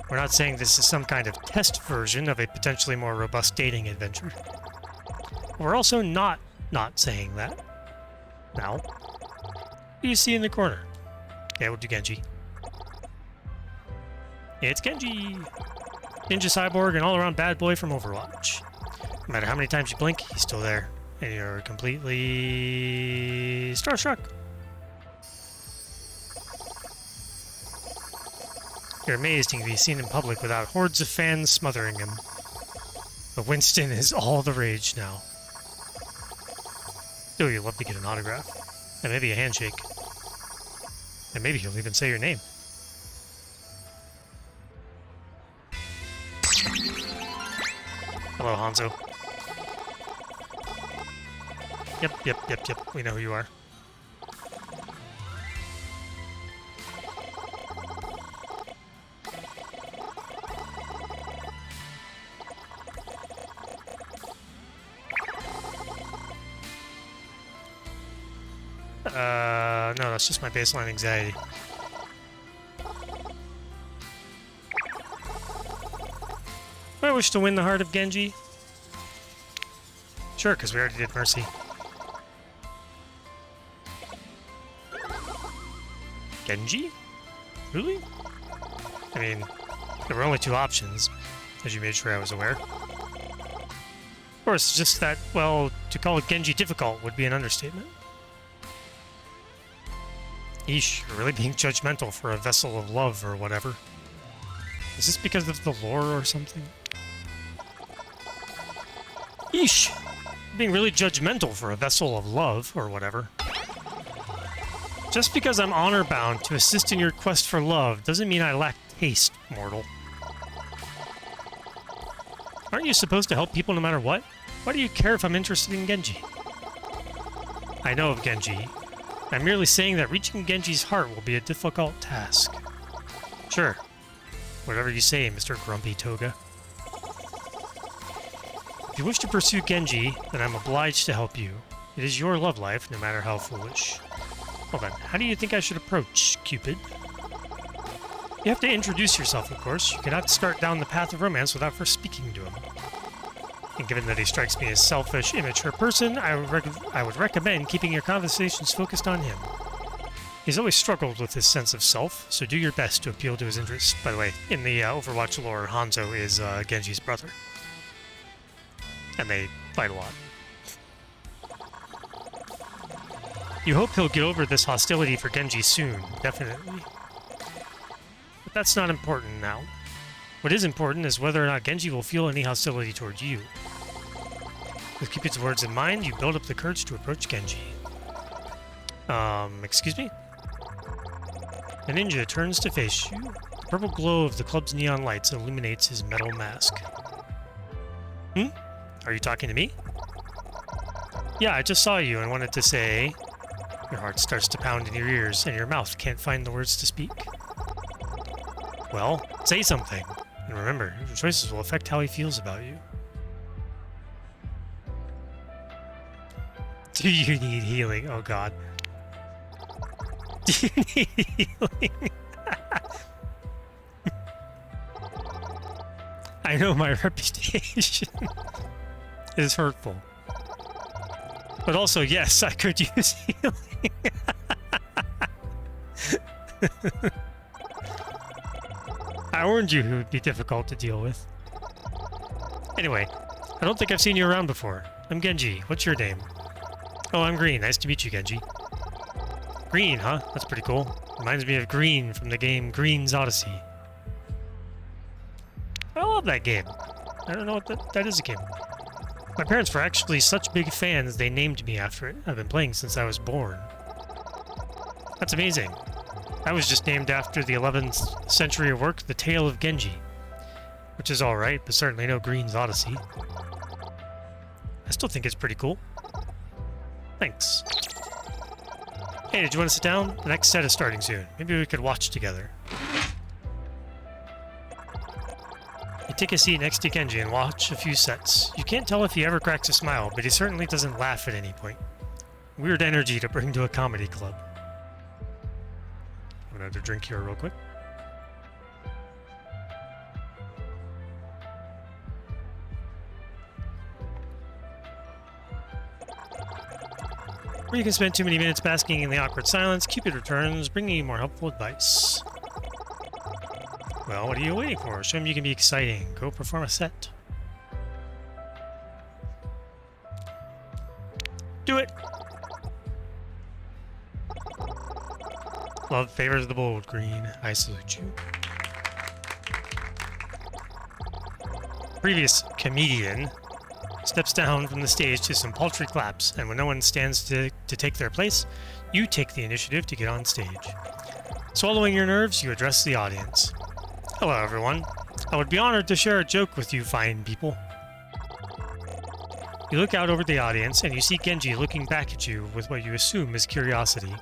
We're not saying this is some kind of test version of a potentially more robust dating adventure. We're also not saying that. Now, who do you see in the corner? Yeah, we'll do Genji. It's Genji! Ninja cyborg and all-around bad boy from Overwatch. No matter how many times you blink, he's still there. And you're completely starstruck. You're amazed he can be seen in public without hordes of fans smothering him. But Winston is all the rage now. Oh, you'd love to get an autograph. And maybe a handshake. And maybe he'll even say your name. Hello, Hanzo. Yep. We know who you are. No, that's just my baseline anxiety. I wish to win the heart of Genji. Sure, because we already did Mercy. Genji? Really? I mean, there were only 2 options, as you made sure I was aware. Of course, just that, well, to call Genji difficult would be an understatement. Eesh, you're really being judgmental for a vessel of love or whatever. Is this because of the lore or something? Eesh! Being really judgmental for a vessel of love or whatever. Just because I'm honor-bound to assist in your quest for love doesn't mean I lack taste, mortal. Aren't you supposed to help people no matter what? Why do you care if I'm interested in Genji? I know of Genji. I'm merely saying that reaching Genji's heart will be a difficult task. Sure. Whatever you say, Mr. Grumpy Toga. If you wish to pursue Genji, then I'm obliged to help you. It is your love life, no matter how foolish. Well then, how do you think I should approach Cupid? You have to introduce yourself, of course. You cannot start down the path of romance without first speaking to him. And given that he strikes me as a selfish, immature person, I would recommend keeping your conversations focused on him. He's always struggled with his sense of self, so do your best to appeal to his interests. By the way, in the Overwatch lore, Hanzo is Genji's brother. And they fight a lot. You hope he'll get over this hostility for Genji soon, definitely. But that's not important now. What is important is whether or not Genji will feel any hostility towards you. With Cupid's words in mind, you build up the courage to approach Genji. Excuse me? The ninja turns to face you. The purple glow of the club's neon lights illuminates his metal mask. Are you talking to me? Yeah, I just saw you and wanted to say... Your heart starts to pound in your ears, and your mouth can't find the words to speak. Well, say something. And remember, your choices will affect how he feels about you. Do you need healing? Oh god. Do you need healing? I know my reputation is hurtful. But also, yes, I could use healing. I warned you he would be difficult to deal with. Anyway, I don't think I've seen you around before. I'm Genji. What's your name? Oh, I'm Green. Nice to meet you, Genji. Green, huh? That's pretty cool. Reminds me of Green from the game Green's Odyssey. I love that game. I don't know what that is a game. My parents were actually such big fans, they named me after it. I've been playing since I was born. That's amazing. I was just named after the 11th century work, The Tale of Genji. Which is alright, but certainly no Green's Odyssey. I still think it's pretty cool. Thanks. Hey, did you want to sit down? The next set is starting soon. Maybe we could watch together. You take a seat next to Genji and watch a few sets. You can't tell if he ever cracks a smile, but he certainly doesn't laugh at any point. Weird energy to bring to a comedy club. I'm gonna have to drink here real quick. Or you can spend too many minutes basking in the awkward silence. Cupid returns, bringing you more helpful advice. Well, what are you waiting for? Show him you can be exciting. Go perform a set. Do it! Love favors the bold, Green. I salute you. Previous comedian steps down from the stage to some paltry claps, and when no one stands to take their place, you take the initiative to get on stage. Swallowing your nerves, you address the audience. Hello, everyone. I would be honored to share a joke with you fine people. You look out over the audience, and you see Genji looking back at you with what you assume is curiosity.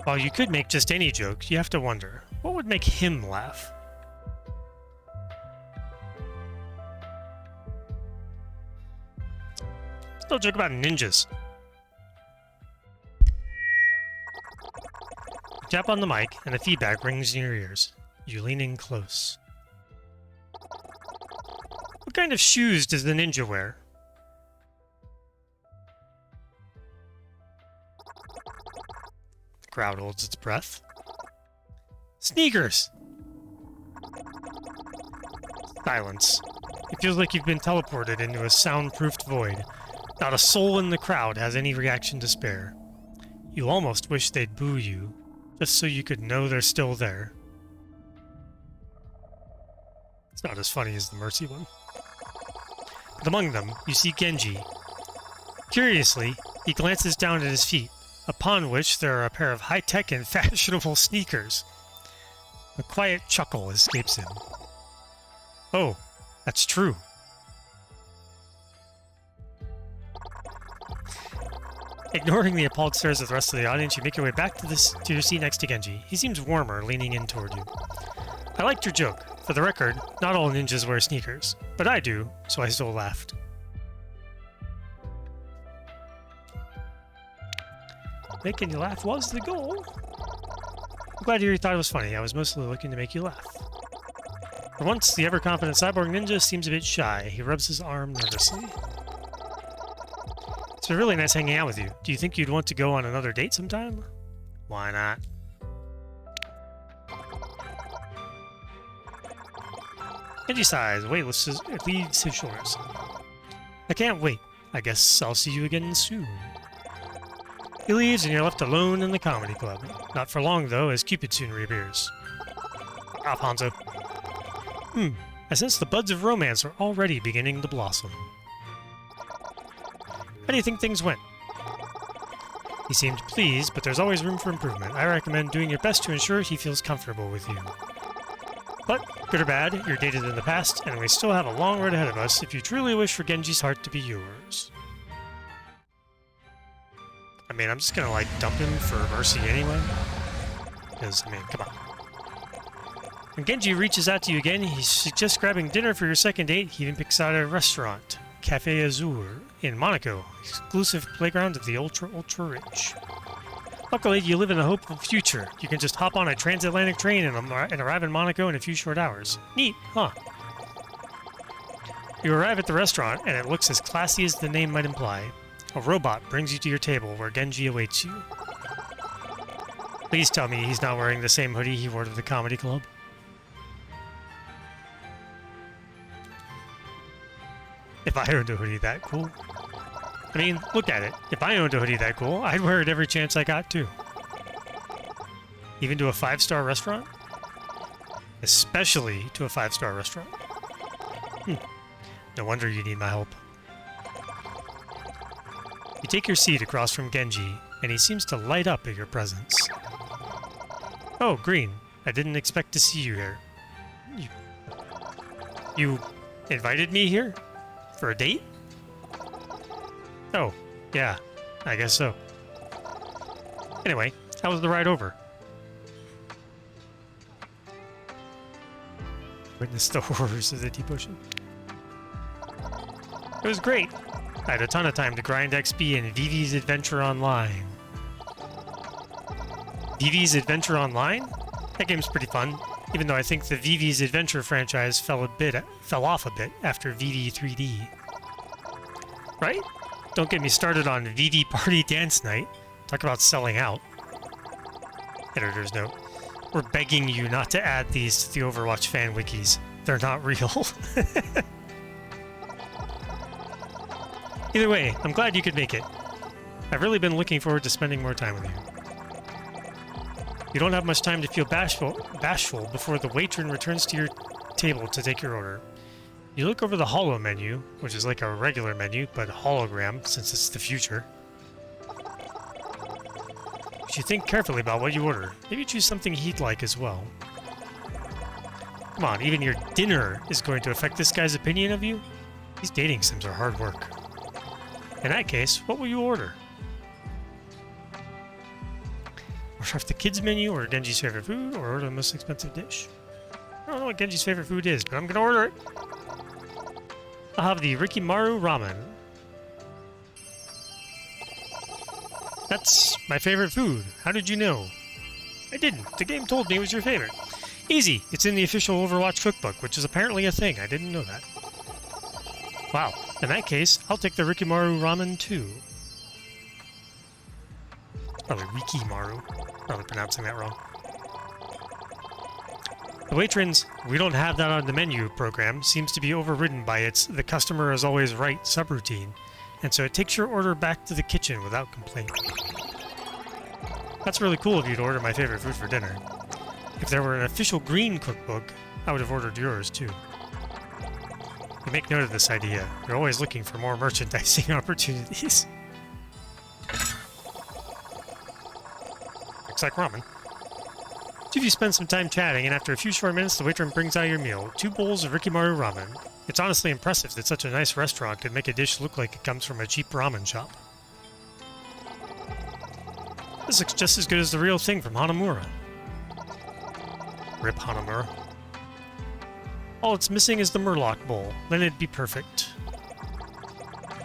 While you could make just any joke, you have to wonder, what would make him laugh? Still a joke about ninjas. You tap on the mic, and the feedback rings in your ears. You lean in close. What kind of shoes does the ninja wear? The crowd holds its breath. Sneakers! Silence. It feels like you've been teleported into a soundproofed void. Not a soul in the crowd has any reaction to spare. You almost wish they'd boo you, just so you could know they're still there. It's not as funny as the Mercy one. But among them, you see Genji. Curiously, he glances down at his feet, upon which there are a pair of high-tech and fashionable sneakers. A quiet chuckle escapes him. Oh, that's true. Ignoring the appalled stares of the rest of the audience, you make your way back to your seat next to Genji. He seems warmer, leaning in toward you. I liked your joke. For the record, not all ninjas wear sneakers, but I do, so I still laughed. Making you laugh was the goal. I'm glad you thought it was funny. I was mostly looking to make you laugh. For once, the ever-confident cyborg ninja seems a bit shy. He rubs his arm nervously. It's been really nice hanging out with you. Do you think you'd want to go on another date sometime? Why not? Genji sighs. Wait, leads his shoulders. I can't wait. I guess I'll see you again soon. He leaves and you're left alone in the comedy club. Not for long, though, as Cupid soon reappears. Off, Hanzo. I sense the buds of romance are already beginning to blossom. How do you think things went? He seemed pleased, but there's always room for improvement. I recommend doing your best to ensure he feels comfortable with you. But, good or bad, you're dated in the past, and we still have a long road ahead of us if you truly wish for Genji's heart to be yours. I mean, I'm just gonna, like, dump him for Mercy anyway. Because, I mean, come on. When Genji reaches out to you again, he suggests grabbing dinner for your second date. He even picks out a restaurant, Café Azur, in Monaco, exclusive playground of the ultra-rich. Luckily, you live in a hopeful future. You can just hop on a transatlantic train and arrive in Monaco in a few short hours. Neat, huh? You arrive at the restaurant, and it looks as classy as the name might imply. A robot brings you to your table, where Genji awaits you. Please tell me he's not wearing the same hoodie he wore to the comedy club. If I owned a hoodie that cool. I mean, look at it. If I owned a hoodie that cool, I'd wear it every chance I got too. Even to a 5-star restaurant? Especially to a 5-star restaurant. No wonder you need my help. You take your seat across from Genji, and he seems to light up at your presence. Oh, Green. I didn't expect to see you here. You invited me here? For a date? Oh, yeah. I guess so. Anyway, how was the ride over? Witness the horrors of the deep ocean. It was great. I had a ton of time to grind XP in Vivi's Adventure Online. Vivi's Adventure Online? That game's pretty fun, even though I think the Vivi's Adventure franchise fell off a bit after Vivi 3D. Right? Don't get me started on Vivi Party Dance Night. Talk about selling out. Editor's note. We're begging you not to add these to the Overwatch fan wikis. They're not real. Either way, I'm glad you could make it. I've really been looking forward to spending more time with you. You don't have much time to feel bashful before the waitress returns to your table to take your order. You look over the holo menu, which is like a regular menu, but hologram since it's the future. You should think carefully about what you order. Maybe choose something he'd like as well. Come on, even your dinner is going to affect this guy's opinion of you? These dating sims are hard work. In that case, what will you order? Order off the kids menu, or Genji's favorite food, or order the most expensive dish. I don't know what Genji's favorite food is, but I'm gonna order it. I'll have the Rikimaru ramen. That's my favorite food. How did you know? I didn't. The game told me it was your favorite. Easy. It's in the official Overwatch cookbook, which is apparently a thing. I didn't know that. Wow. In that case, I'll take the Rikimaru ramen too. Probably Rikimaru. Probably pronouncing that wrong. The waitress, we don't have that on the menu program, seems to be overridden by its the customer is always right subroutine, and so it takes your order back to the kitchen without complaint. That's really cool of you to order my favorite food for dinner. If there were an official green cookbook, I would have ordered yours too. You make note of this idea. You're always looking for more merchandising opportunities. Looks like ramen. Two of you spend some time chatting, and after a few short minutes, the waitress brings out your meal. 2 bowls of Rikimaru ramen. It's honestly impressive that such a nice restaurant could make a dish look like it comes from a cheap ramen shop. This looks just as good as the real thing from Hanamura. Rip Hanamura. All it's missing is the Murloc bowl. Then it'd be perfect.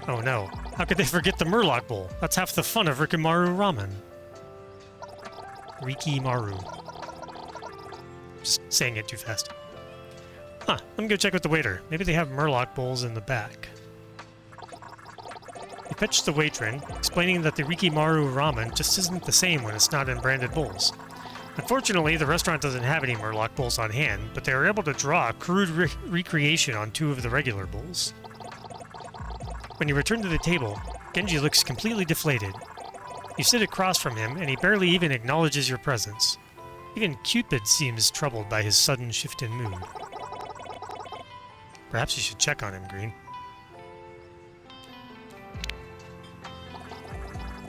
Oh no. How could they forget the Murloc bowl? That's half the fun of Rikimaru ramen. Rikimaru. Just saying it too fast. Huh, let me go check with the waiter. Maybe they have Murloc bowls in the back. You fetch the waitress, explaining that the Rikimaru ramen just isn't the same when it's not in branded bowls. Unfortunately, the restaurant doesn't have any Murloc bowls on hand, but they were able to draw a crude recreation on 2 of the regular bowls. When you return to the table, Genji looks completely deflated. You sit across from him, and he barely even acknowledges your presence. Even Cupid seems troubled by his sudden shift in mood. Perhaps you should check on him, Green.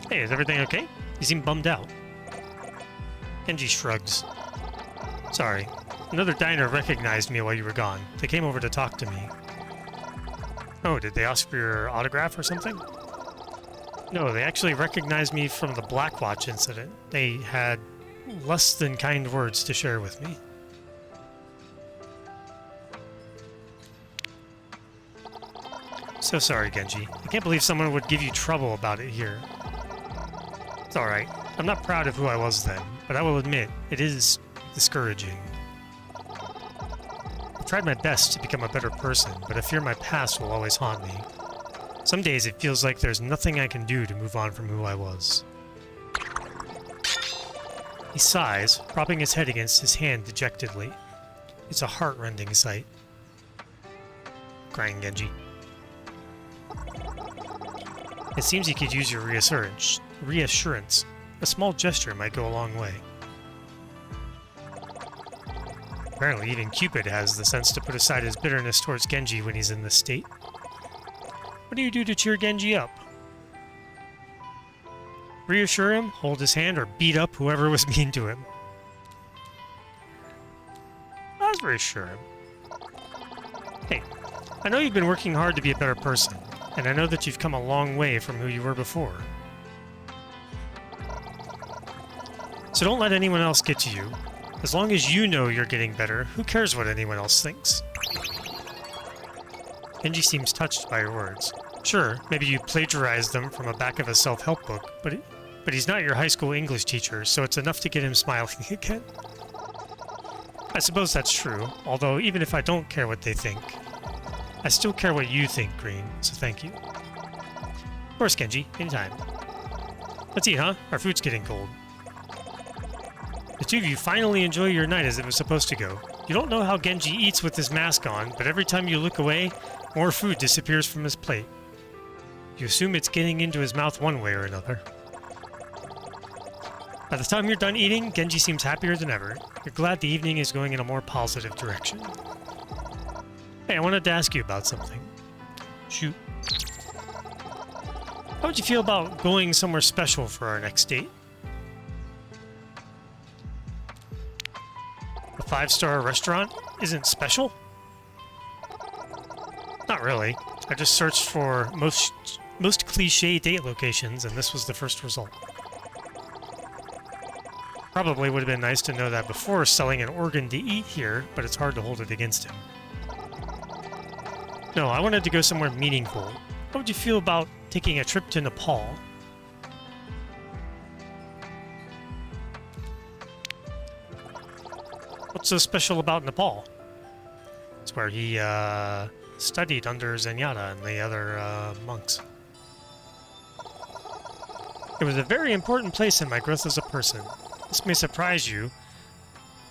Hey, is everything okay? You seem bummed out. Genji shrugs. Sorry. Another diner recognized me while you were gone. They came over to talk to me. Oh, did they ask for your autograph or something? No, they actually recognized me from the Blackwatch incident. They had less than kind words to share with me. So sorry, Genji. I can't believe someone would give you trouble about it here. It's alright. I'm not proud of who I was then, but I will admit, it is discouraging. I've tried my best to become a better person, but I fear my past will always haunt me. Some days it feels like there's nothing I can do to move on from who I was. He sighs, propping his head against his hand dejectedly. It's a heart-rending sight. Crying Genji. It seems he could use your reassurance. A small gesture might go a long way. Apparently, even Cupid has the sense to put aside his bitterness towards Genji when he's in this state. What do you do to cheer Genji up? Reassure him, hold his hand, or beat up whoever was mean to him? Let's reassure him. Hey, I know you've been working hard to be a better person, and I know that you've come a long way from who you were before. So don't let anyone else get to you. As long as you know you're getting better, who cares what anyone else thinks? Genji seems touched by your words. Sure, maybe you plagiarized them from the back of a self-help book, but he's not your high school English teacher, so it's enough to get him smiling again. I suppose that's true, although even if I don't care what they think, I still care what you think, Green, so thank you. Of course, Genji, anytime. Let's eat, huh? Our food's getting cold. The two of you finally enjoy your night as it was supposed to go. You don't know how Genji eats with his mask on, but every time you look away, more food disappears from his plate. You assume it's getting into his mouth one way or another. By the time you're done eating, Genji seems happier than ever. You're glad the evening is going in a more positive direction. Hey, I wanted to ask you about something. Shoot. How would you feel about going somewhere special for our next date? A 5-star restaurant isn't special? Not really. I just searched for most cliché date locations, and this was the first result. Probably would have been nice to know that before selling an organ to eat here, but it's hard to hold it against him. No, I wanted to go somewhere meaningful. How would you feel about taking a trip to Nepal? What's so special about Nepal? It's where he studied under Zenyatta and the other monks. It was a very important place in my growth as a person. This may surprise you,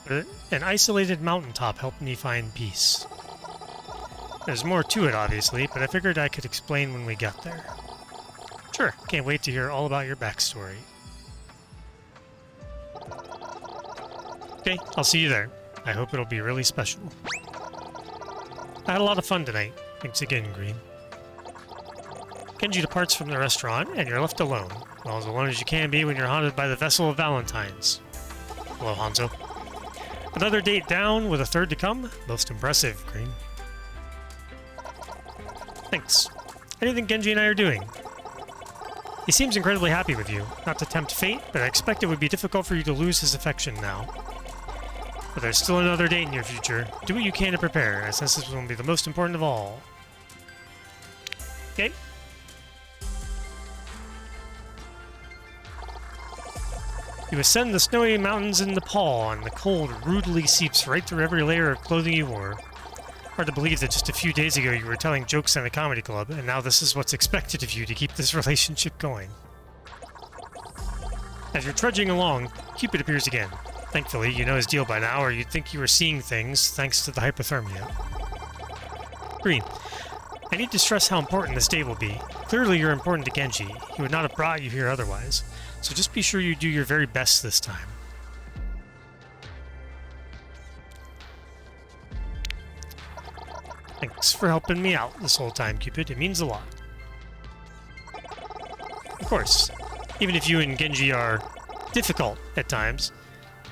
but an isolated mountaintop helped me find peace. There's more to it, obviously, but I figured I could explain when we got there. Sure, can't wait to hear all about your backstory. Okay, I'll see you there. I hope it'll be really special. I had a lot of fun tonight. Thanks again, Green. Genji departs from the restaurant, and you're left alone. Well, as alone as you can be when you're haunted by the vessel of Valentines. Hello, Hanzo. Another date down with a third to come? Most impressive, Green. Thanks. How do you think Genji and I are doing? He seems incredibly happy with you. Not to tempt fate, but I expect it would be difficult for you to lose his affection now. But there's still another date in your future. Do what you can to prepare. I sense this will be the most important of all. Okay. You ascend the snowy mountains in Nepal, and the cold rudely seeps right through every layer of clothing you wore. Hard to believe that just a few days ago you were telling jokes in a comedy club, and now this is what's expected of you to keep this relationship going. As you're trudging along, Cupid appears again. Thankfully, you know his deal by now, or you'd think you were seeing things thanks to the hypothermia. Green, I need to stress how important this day will be. Clearly you're important to Genji. He would not have brought you here otherwise. So just be sure you do your very best this time. Thanks for helping me out this whole time, Cupid. It means a lot. Of course, even if you and Genji are difficult at times,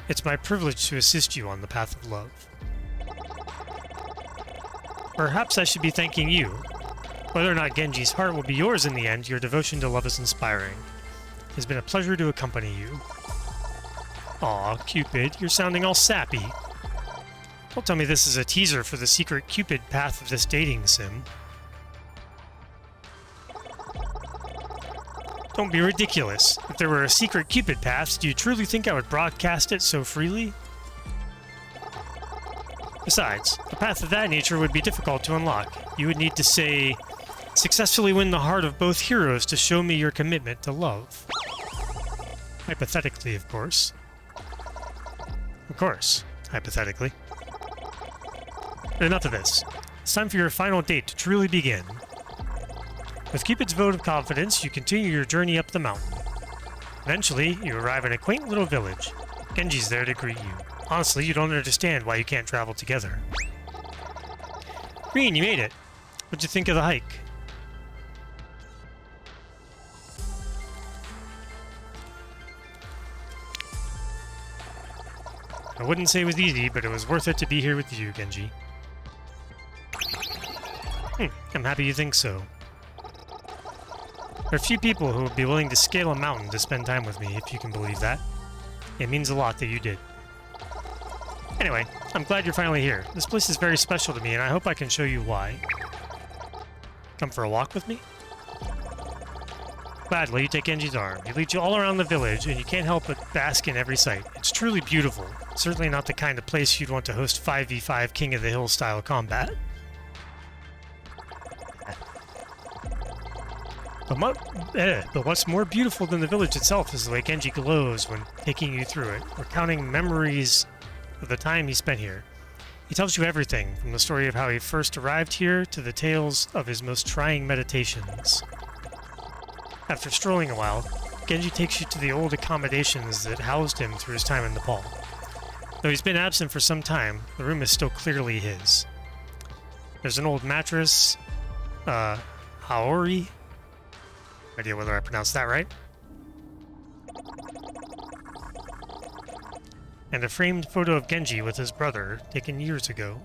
it's my privilege to assist you on the path of love. Perhaps I should be thanking you. Whether or not Genji's heart will be yours in the end, your devotion to love is inspiring. It has been a pleasure to accompany you. Aw, Cupid, you're sounding all sappy. Don't tell me this is a teaser for the secret Cupid path of this dating sim. Don't be ridiculous. If there were a secret Cupid path, do you truly think I would broadcast it so freely? Besides, a path of that nature would be difficult to unlock. You would need to say, successfully win the heart of both heroes to show me your commitment to love. Hypothetically, of course. Of course, hypothetically. But enough of this. It's time for your final date to truly begin. With Cupid's vote of confidence, you continue your journey up the mountain. Eventually, you arrive in a quaint little village. Genji's there to greet you. Honestly, you don't understand why you can't travel together. Green, you made it! What'd you think of the hike? I wouldn't say it was easy, but it was worth it to be here with you, Genji. I'm happy you think so. There are few people who would be willing to scale a mountain to spend time with me, if you can believe that. It means a lot that you did. Anyway, I'm glad you're finally here. This place is very special to me, and I hope I can show you why. Come for a walk with me? Gladly, you take Genji's arm. He leads you all around the village, and you can't help but bask in every sight. It's truly beautiful. Certainly not the kind of place you'd want to host 5v5 King of the Hill style combat. But what's more beautiful than the village itself is the way Genji glows when taking you through it, recounting memories of the time he spent here. He tells you everything, from the story of how he first arrived here to the tales of his most trying meditations. After strolling a while, Genji takes you to the old accommodations that housed him through his time in Nepal. Though he's been absent for some time, the room is still clearly his. There's an old mattress, Haori? No idea whether I pronounced that right. And a framed photo of Genji with his brother, taken years ago.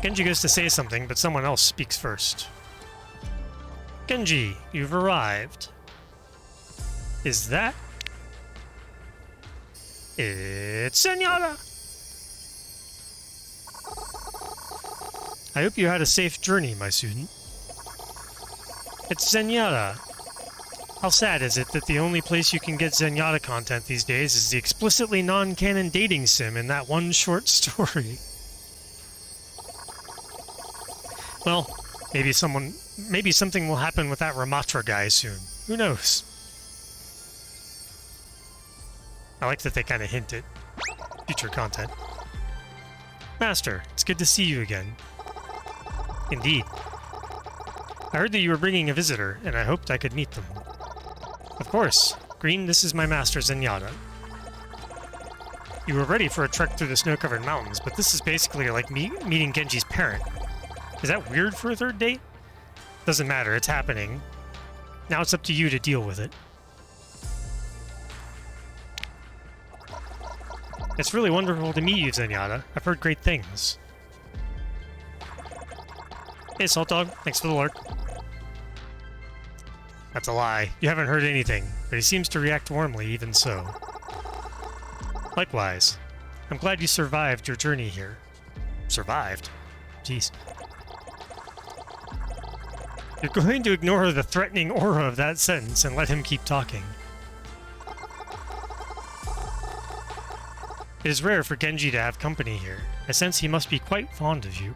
Genji goes to say something, but someone else speaks first. Genji, you've arrived. Is that... It's Zenyatta! I hope you had a safe journey, my student. It's Zenyatta. How sad is it that the only place you can get Zenyatta content these days is the explicitly non-canon dating sim in that one short story? Well, maybe something will happen with that Ramatra guy soon. Who knows? I like that they kind of hint at future content. Master, it's good to see you again. Indeed. I heard that you were bringing a visitor, and I hoped I could meet them. Of course. Green, this is my master Zenyatta. You were ready for a trek through the snow-covered mountains, but this is basically like meeting Genji's parent. Is that weird for a third date? Doesn't matter, it's happening. Now it's up to you to deal with it. It's really wonderful to meet you, Zenyatta. I've heard great things. Hey, Salt Dog. Thanks for the lurk. That's a lie. You haven't heard anything, but he seems to react warmly even so. Likewise. I'm glad you survived your journey here. Survived? Jeez. You're going to ignore the threatening aura of that sentence and let him keep talking. It is rare for Genji to have company here. I sense he must be quite fond of you.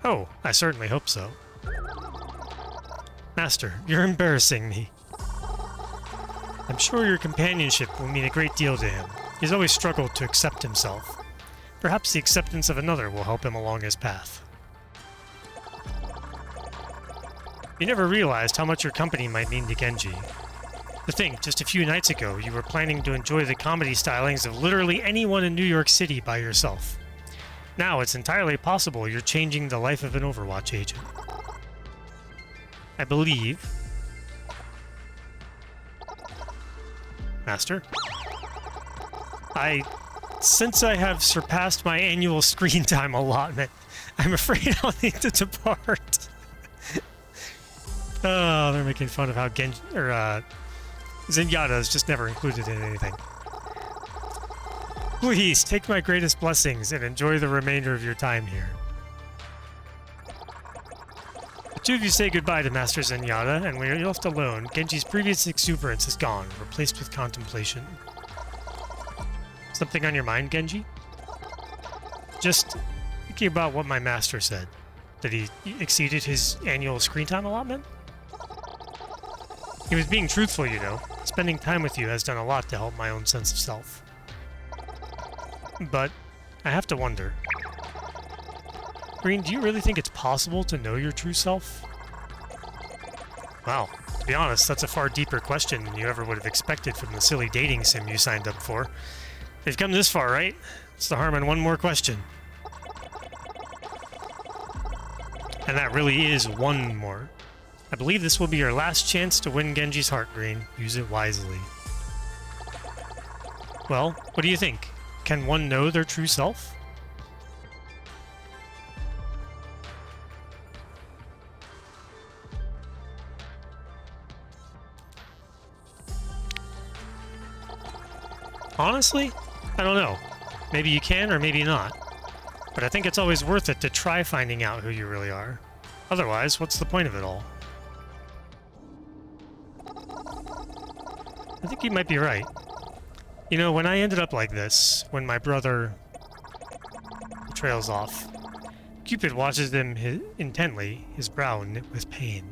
Oh, I certainly hope so. Master, you're embarrassing me. I'm sure your companionship will mean a great deal to him. He's always struggled to accept himself. Perhaps the acceptance of another will help him along his path. You never realized how much your company might mean to Genji. To think, just a few nights ago, you were planning to enjoy the comedy stylings of literally anyone in New York City by yourself. Now it's entirely possible you're changing the life of an Overwatch agent. I believe... Master? Since I have surpassed my annual screen time allotment, I'm afraid I'll need to depart. Oh, they're making fun of how Zenyatta is just never included in anything. Please, take my greatest blessings and enjoy the remainder of your time here. The two of you say goodbye to Master Zenyatta, and when you're left alone, Genji's previous exuberance is gone, replaced with contemplation. Something on your mind, Genji? Just thinking about what my master said. That he exceeded his annual screen time allotment? He was being truthful, you know. Spending time with you has done a lot to help my own sense of self. But I have to wonder. Green, do you really think it's possible to know your true self? Wow, to be honest, that's a far deeper question than you ever would have expected from the silly dating sim you signed up for. They've come this far, right? What's the harm in one more question? And that really is one more. I believe this will be your last chance to win Genji's heart, Green. Use it wisely. Well, what do you think? Can one know their true self? Honestly, I don't know. Maybe you can or maybe not. But I think it's always worth it to try finding out who you really are. Otherwise, what's the point of it all? I think you might be right. You know, when I ended up like this, when my brother trails off, Cupid watches him intently, his brow knit with pain.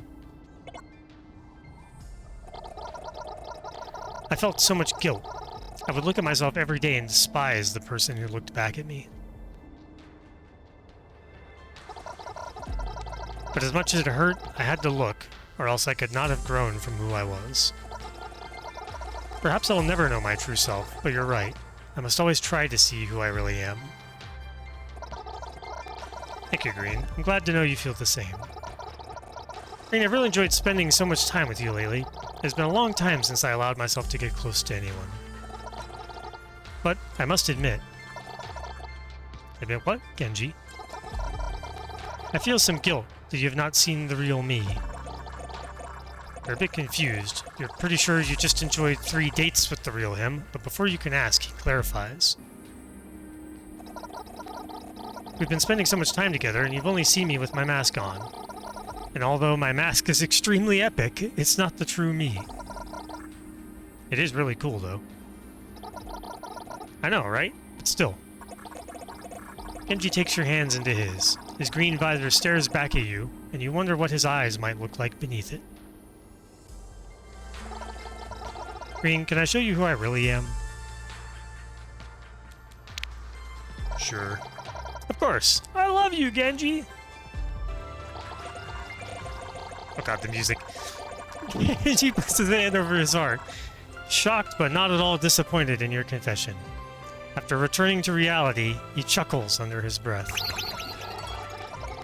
I felt so much guilt. I would look at myself every day and despise the person who looked back at me. But as much as it hurt, I had to look, or else I could not have grown from who I was. Perhaps I'll never know my true self, but you're right. I must always try to see who I really am. Thank you, Green. I'm glad to know you feel the same. Green, I've really enjoyed spending so much time with you lately. It's been a long time since I allowed myself to get close to anyone. But I must admit... Admit what, Genji? I feel some guilt that you have not seen the real me. You're a bit confused. You're pretty sure you just enjoyed 3 dates with the real him, but before you can ask, he clarifies. We've been spending so much time together, and you've only seen me with my mask on. And although my mask is extremely epic, it's not the true me. It is really cool, though. I know, right? But still. Genji takes your hands into his. His green visor stares back at you, and you wonder what his eyes might look like beneath it. Green, can I show you who I really am? Sure. Of course. I love you, Genji! Oh god, the music. Genji puts his hand over his heart, shocked but not at all disappointed in your confession. After returning to reality, he chuckles under his breath.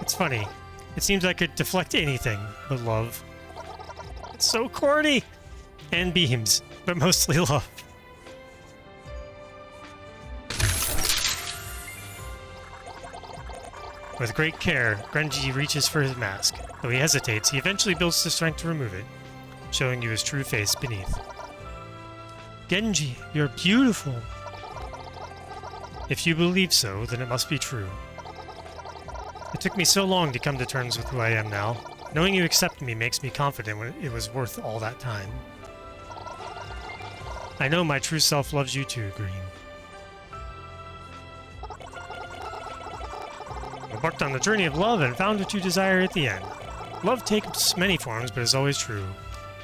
It's funny. It seems I could deflect anything but love. It's so corny! And beams, but mostly love. With great care, Genji reaches for his mask. Though he hesitates, he eventually builds the strength to remove it, showing you his true face beneath. Genji, you're beautiful! If you believe so, then it must be true. It took me so long to come to terms with who I am now. Knowing you accept me makes me confident it was worth all that time. I know my true self loves you too, Green. I embarked on the journey of love and found what you desire at the end. Love takes many forms, but is always true.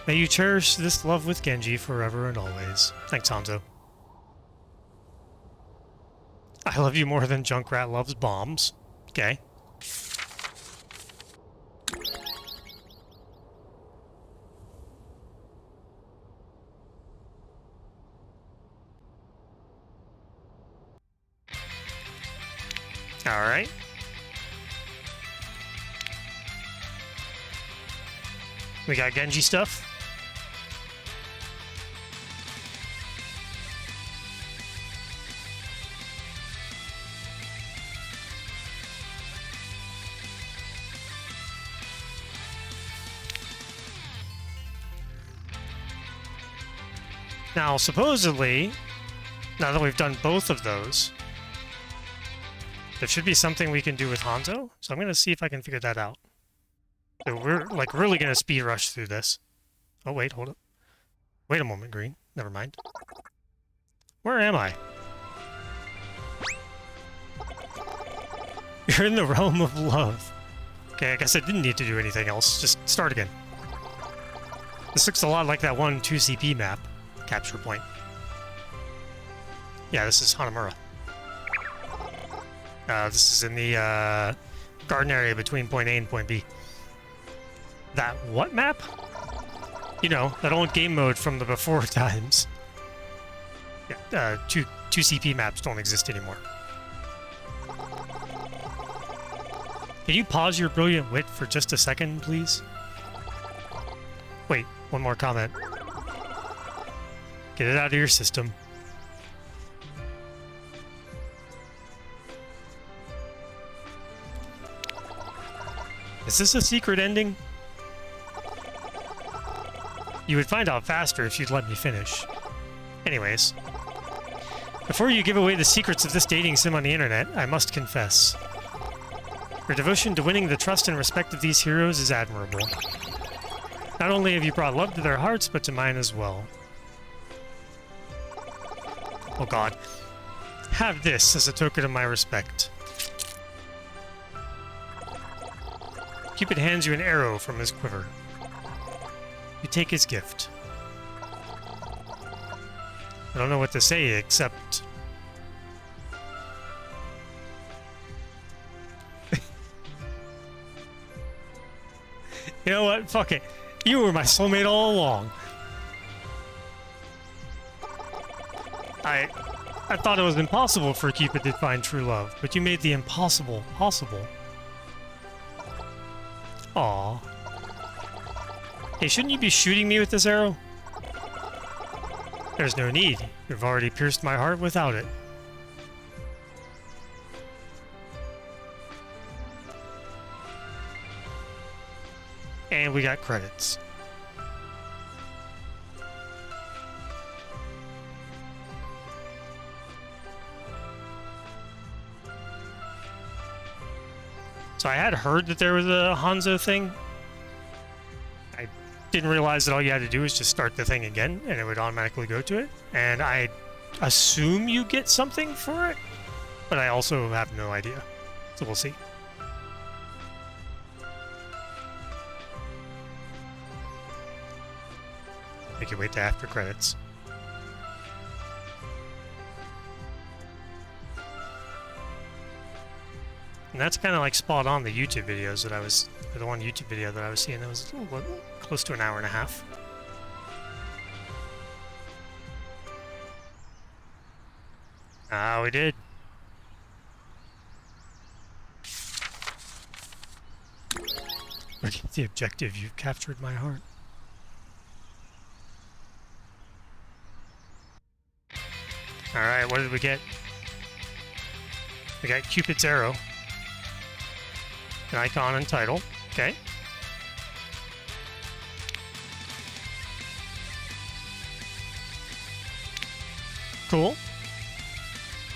May you cherish this love with Genji forever and always. Thanks, Hanzo. I love you more than Junkrat loves bombs. Okay. Alright. We got Genji stuff. Now, supposedly, now that we've done both of those, there should be something we can do with Hanzo, so I'm going to see if I can figure that out. So we're, like, really going to speed rush through this. Oh, wait, hold up. Wait a moment, Green. Never mind. Where am I? You're in the realm of love. Okay, I guess I didn't need to do anything else. Just start again. This looks a lot like that one 2CP map. capture point. Yeah, this is Hanamura. This is in the garden area between point A and point B. That what map? You know, that old game mode from the before times. Yeah, two CP maps don't exist anymore. Can you pause your brilliant wit for just a second, please? Wait, one more comment. Get it out of your system. Is this a secret ending? You would find out faster if you'd let me finish. Anyways. Before you give away the secrets of this dating sim on the internet, I must confess. Your devotion to winning the trust and respect of these heroes is admirable. Not only have you brought love to their hearts, but to mine as well. Oh god. Have this as a token of my respect. Cupid hands you an arrow from his quiver. You take his gift. I don't know what to say except... You know what? Fuck it. You were my soulmate all along. I thought it was impossible for Cupid to find true love, but you made the impossible possible. Aww. Hey, shouldn't you be shooting me with this arrow? There's no need. You've already pierced my heart without it. And we got credits. So I had heard that there was a Hanzo thing. I didn't realize that all you had to do was just start the thing again and it would automatically go to it. And I assume you get something for it, but I also have no idea. So we'll see. Make you wait to after credits. And that's kind of like spot on the YouTube videos that I was, or the one YouTube video that I was seeing that was a little, close to an hour and a half. Ah, we did. Forget the objective, you've captured my heart. Alright, what did we get? We got Cupid's arrow. An icon and title. Okay. Cool.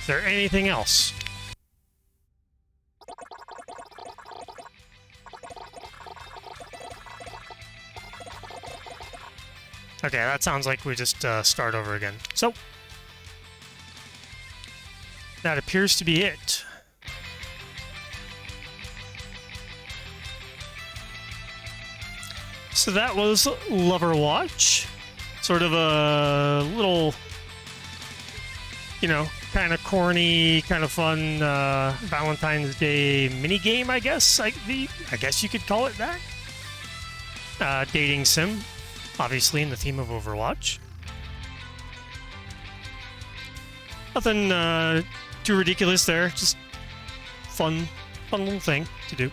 Is there anything else? Okay, that sounds like we just start over again. So, that appears to be it. So that was Loverwatch. Sort of a little, you know, kind of corny, kind of fun Valentine's Day mini-game, I guess. I guess you could call it that. Dating sim, obviously in the theme of Overwatch. Nothing too ridiculous there, just fun little thing to do.